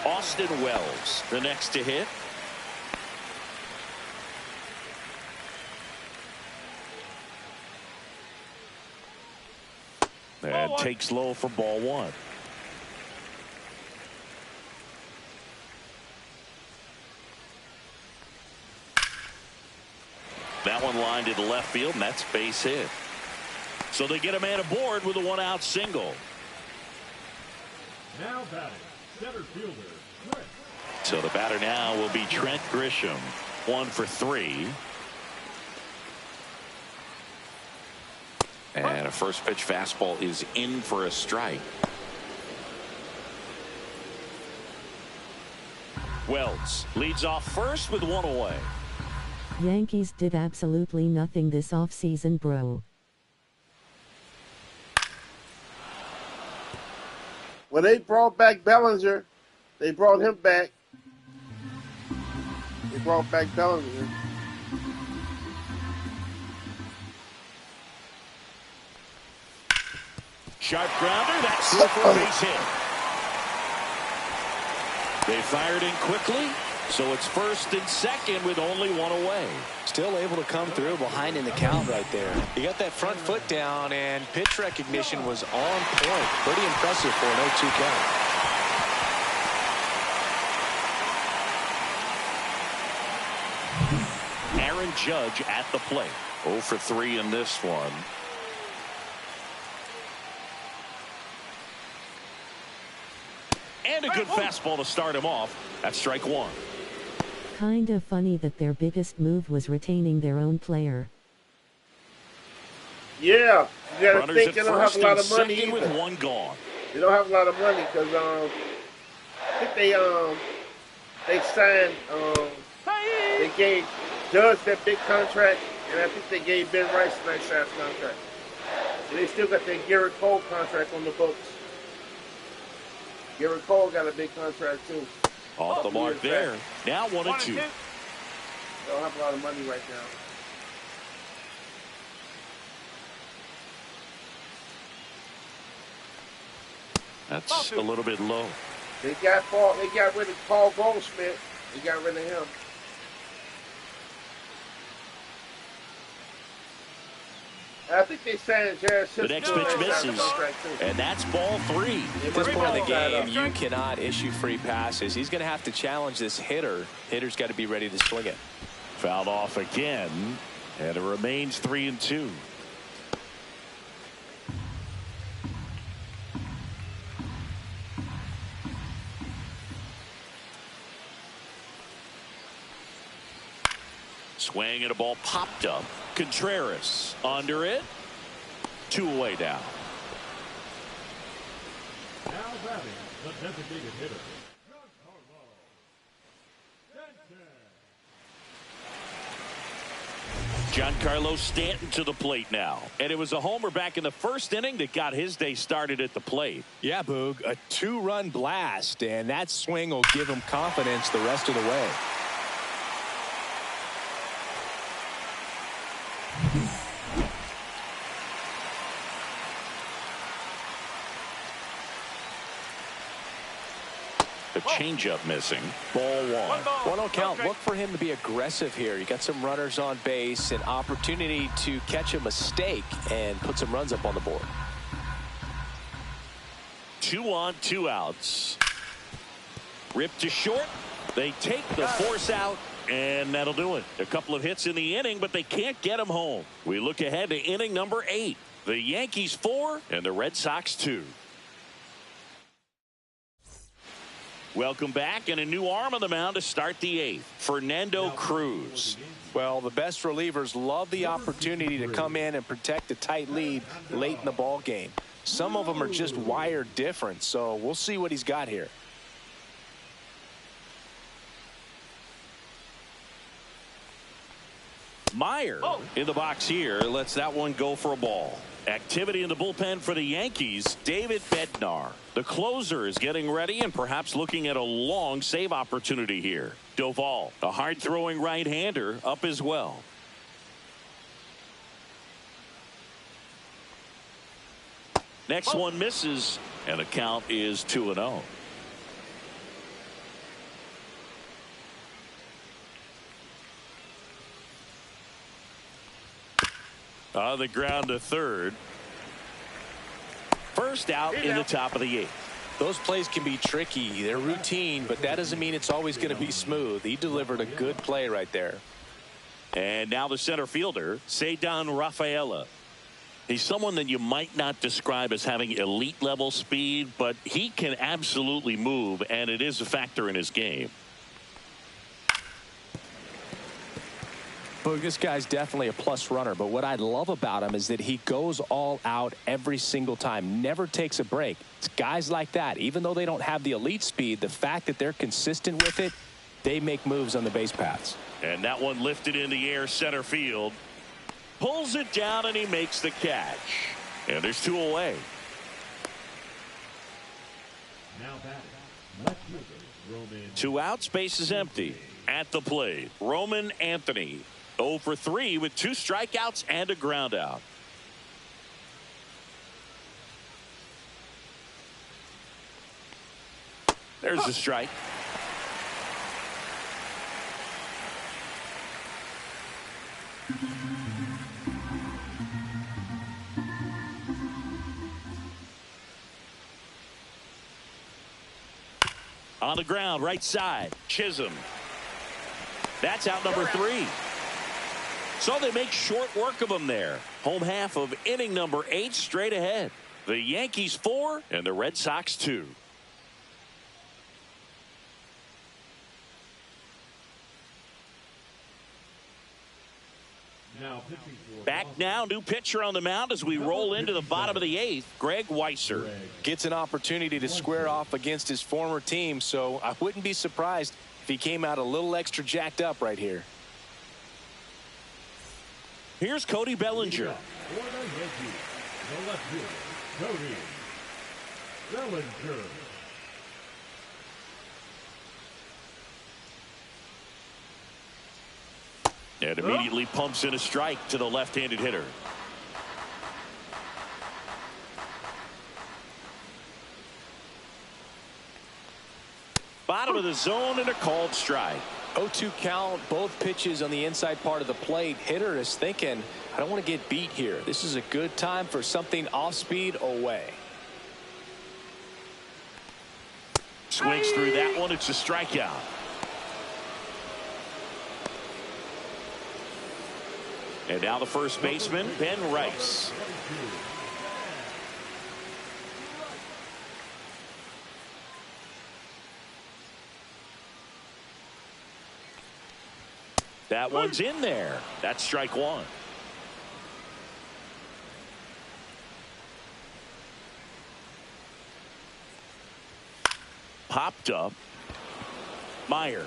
Speaker 1: Austin Wells, the next to hit. And takes low for ball 1. That one lined to the left field, and that's base hit. So they get a man aboard with a 1-out single.
Speaker 3: Now batting, center fielder, Trent.
Speaker 1: So the batter now will be Trent Grisham, 1 for 3. And a first pitch fastball is in for a strike. Wells leads off first with 1 away.
Speaker 5: Yankees did absolutely nothing this offseason, bro.
Speaker 6: When they brought back Bellinger, they brought him back. They brought back Bellinger.
Speaker 1: Sharp grounder, that's through for a base hit. They fired in quickly, So it's first and second with only one away.
Speaker 2: Still able to come through behind in the count right there. He got that front foot down, and pitch recognition was on point. Pretty impressive for an 0-2 count.
Speaker 1: Aaron Judge at the plate. 0 for 3 in this one. And a good fastball to start him off. That's strike one.
Speaker 5: Kind of funny that their biggest move was retaining their own player.
Speaker 6: Yeah, you gotta
Speaker 1: Runners
Speaker 6: think
Speaker 1: at
Speaker 6: they don't have
Speaker 1: first
Speaker 6: a lot
Speaker 1: and
Speaker 6: of money
Speaker 1: second
Speaker 6: either.
Speaker 1: with one gone.
Speaker 6: They don't have a lot of money because I think they signed they gave Judge that big contract, and I think they gave Ben Rice a nice ass contract. And they still got that Garrett Cole contract on the books. Garrett Cole got a big contract too.
Speaker 1: Off the mark there. Now 1-2.
Speaker 6: They don't have a lot of money right now.
Speaker 1: That's a little bit low.
Speaker 6: They got rid of Paul Goldschmidt. They got rid of him. I think they signed Jared
Speaker 1: The next pitch misses, and that's ball 3.
Speaker 2: At this point in the game, you cannot issue free passes. He's going to have to challenge this hitter. Hitter's got to be ready to swing it.
Speaker 1: Fouled off again, and it remains 3-2. Swing and a ball popped up. Contreras under it. 2 away now.
Speaker 3: Now batting, the designated hitter.
Speaker 1: Giancarlo Stanton to the plate now. And it was a homer back in the first inning that got his day started at the plate.
Speaker 2: Yeah, Boog, a 2-run blast, and that swing will give him confidence the rest of the way.
Speaker 1: The changeup missing. Ball 1.
Speaker 2: 1-0 count. Look for him to be aggressive here. You got some runners on base, an opportunity to catch a mistake and put some runs up on the board.
Speaker 1: 2 on, 2 outs. Ripped to short. They take the force out, and that'll do it. A couple of hits in the inning, but they can't get him home. We look ahead to inning number 8. The Yankees 4 and the Red Sox 2. Welcome back, and a new arm on the mound to start the 8th. Fernando Cruz.
Speaker 2: Well, the best relievers love the opportunity to come in and protect a tight lead late in the ball game. Some of them are just wired different, so we'll see what he's got here.
Speaker 1: Meyer in the box here lets that one go for a ball. Activity in the bullpen for the Yankees. David Bednar, the closer, is getting ready and perhaps looking at a long save opportunity here. Doval, a hard-throwing right-hander, up as well. Next one misses, and the count is 2-0. On the ground to third. First out in the top of the 8th.
Speaker 2: Those plays can be tricky. They're routine, but that doesn't mean it's always going to be smooth. He delivered a good play right there.
Speaker 1: And now the center fielder, Ceddanne Rafaela. He's someone that you might not describe as having elite level speed, but he can absolutely move, and it is a factor in his game.
Speaker 2: But this guy's definitely a plus runner, but what I love about him is that he goes all out every single time, never takes a break. It's guys like that, even though they don't have the elite speed, the fact that they're consistent with it, they make moves on the base paths.
Speaker 1: And that one lifted in the air center field. Pulls it down, and he makes the catch. And there's 2 away.
Speaker 3: Now batting, left fielder, Roman.
Speaker 1: 2 outs, base is empty. At the plate, Roman Anthony. 0 for 3 with 2 strikeouts and a ground out. There's a strike. On the ground, right side, Chisholm. That's out number 3. So they make short work of him there. Home half of inning number 8 straight ahead. The Yankees 4 and the Red Sox 2.
Speaker 3: Now pitching for
Speaker 1: Back now, new pitcher on the mound as we roll into the bottom of the 8th, Greg Weisser.
Speaker 2: Gets an opportunity to square off against his former team, so I wouldn't be surprised if he came out a little extra jacked up right here.
Speaker 1: Here's Cody Bellinger.
Speaker 3: For the Yankees, the left fielder, Cody Bellinger.
Speaker 1: And immediately pumps in a strike to the left-handed hitter. Bottom of the zone and a called strike.
Speaker 2: 0-2 count, both pitches on the inside part of the plate. Hitter is thinking, I don't want to get beat here. This is a good time for something off speed away.
Speaker 1: Swings through that one. It's a strikeout. And now the first baseman, Ben Rice. That one's in there. That's strike 1. Popped up. Meyer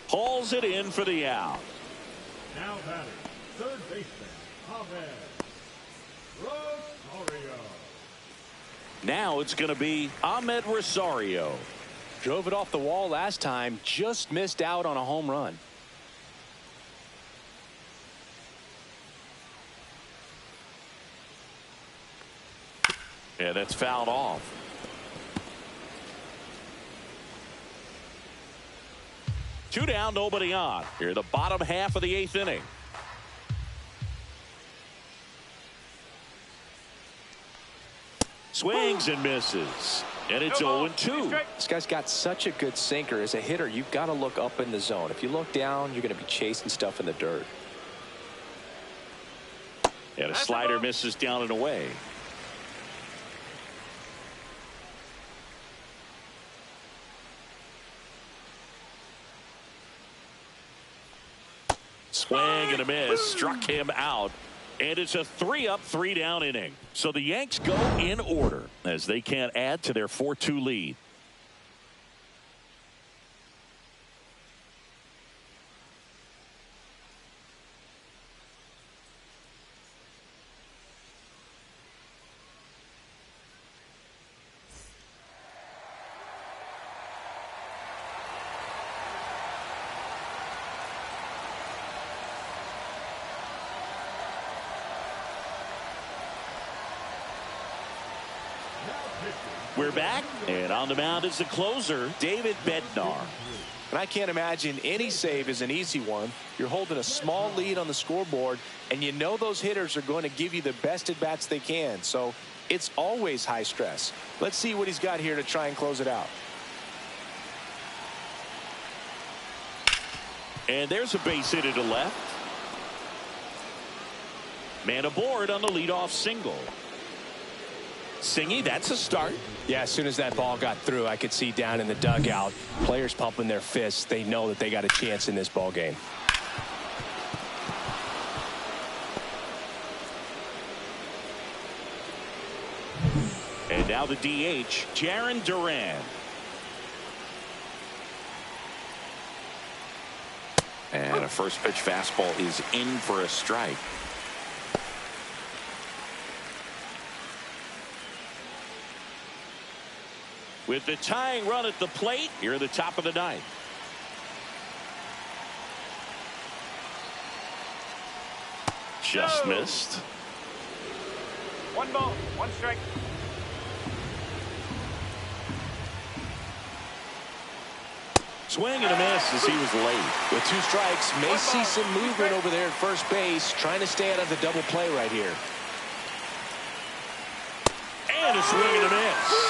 Speaker 1: hauls it in for the out.
Speaker 3: Now batting, third baseman, Rosario.
Speaker 1: Now it's going to be Ahmed Rosario.
Speaker 2: Drove it off the wall last time, just missed out on a home run.
Speaker 1: Yeah, that's fouled off. Two down, nobody on. Here, the bottom half of the 8th inning. Swings and misses. And it's 0-2.
Speaker 2: This guy's got such a good sinker. As a hitter, you've got to look up in the zone. If you look down, you're going to be chasing stuff in the dirt.
Speaker 1: And a slider misses down and away. Swing and a miss. Struck him out. And it's a 3-up, 3-down inning. So the Yanks go in order as they can't add to their 4-2 lead. We're back, and on the mound is the closer, David Bednar.
Speaker 2: And I can't imagine any save is an easy one. You're holding a small lead on the scoreboard, and you know those hitters are going to give you the best at-bats they can. So it's always high stress. Let's see what he's got here to try and close it out.
Speaker 1: And there's a base hit to left. Man aboard on the leadoff single. Singy, that's a start.
Speaker 2: Yeah, as soon as that ball got through, I could see down in the dugout, players pumping their fists. They know that they got a chance in this ball game.
Speaker 1: And now the DH, Jarren Duran. And a first pitch fastball is in for a strike. With the tying run at the plate, here at the top of the 9th. Just missed.
Speaker 4: 1 ball, 1 strike.
Speaker 1: Swing and a miss as he was late.
Speaker 2: With 2 strikes, may see some movement over there at first base, trying to stay out of the double play right here.
Speaker 1: And a swing and a miss.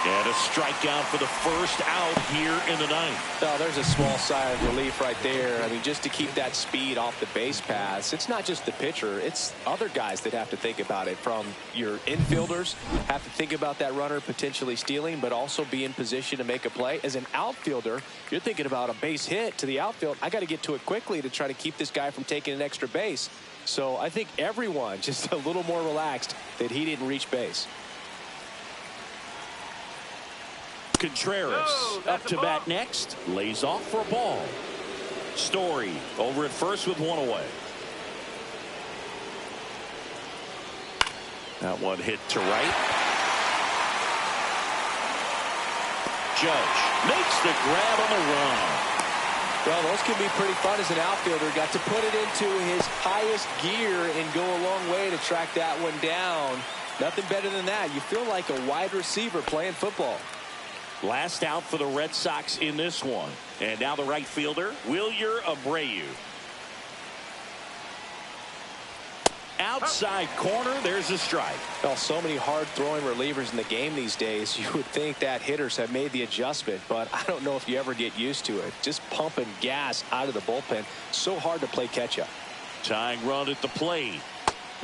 Speaker 1: And a strikeout for the first out here in the ninth.
Speaker 2: Oh, there's a small sigh of relief right there. I mean, just to keep that speed off the base paths. It's not just the pitcher. It's other guys that have to think about it. From your infielders, have to think about that runner potentially stealing, but also be in position to make a play. As an outfielder, you're thinking about a base hit to the outfield. I got to get to it quickly to try to keep this guy from taking an extra base. So I think everyone just a little more relaxed that he didn't reach base.
Speaker 1: Contreras up to bat next. Lays off for a ball. Story over at first with 1 away. That one hit to right. Judge makes the grab on the run.
Speaker 2: Well, those can be pretty fun as an outfielder. Got to put it into his highest gear and go a long way to track that one down. Nothing better than that. You feel like a wide receiver playing football.
Speaker 1: Last out for the Red Sox in this one. And now the right fielder, Wilyer Abreu. Outside corner, there's a strike.
Speaker 2: Well, so many hard-throwing relievers in the game these days. You would think that hitters have made the adjustment, but I don't know if you ever get used to it. Just pumping gas out of the bullpen. So hard to play catch-up.
Speaker 1: Tying run at the plate.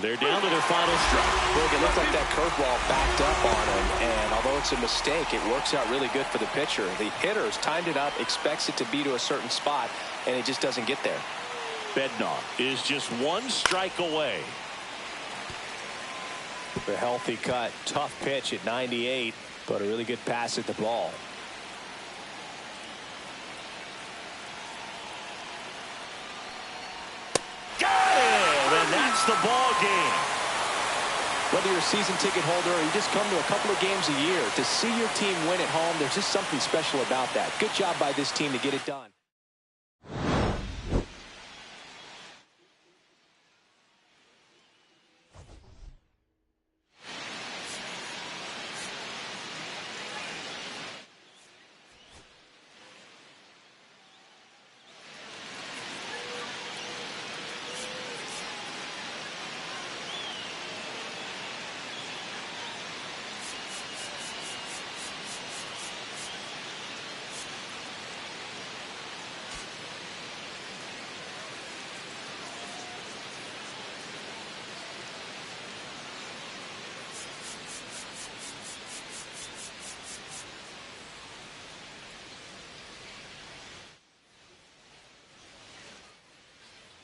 Speaker 1: They're down to their final strike.
Speaker 2: Look, it looked like that curveball backed up on him, and although it's a mistake, it works out really good for the pitcher. The hitter's timed it up, expects it to be to a certain spot, and it just doesn't get there.
Speaker 1: Bednar is just 1 strike away.
Speaker 2: The healthy cut, tough pitch at 98, but a really good pass at the ball.
Speaker 1: Got him, and that's the ball game.
Speaker 2: Whether you're a season ticket holder or you just come to a couple of games a year, to see your team win at home, there's just something special about that. Good job by this team to get it done.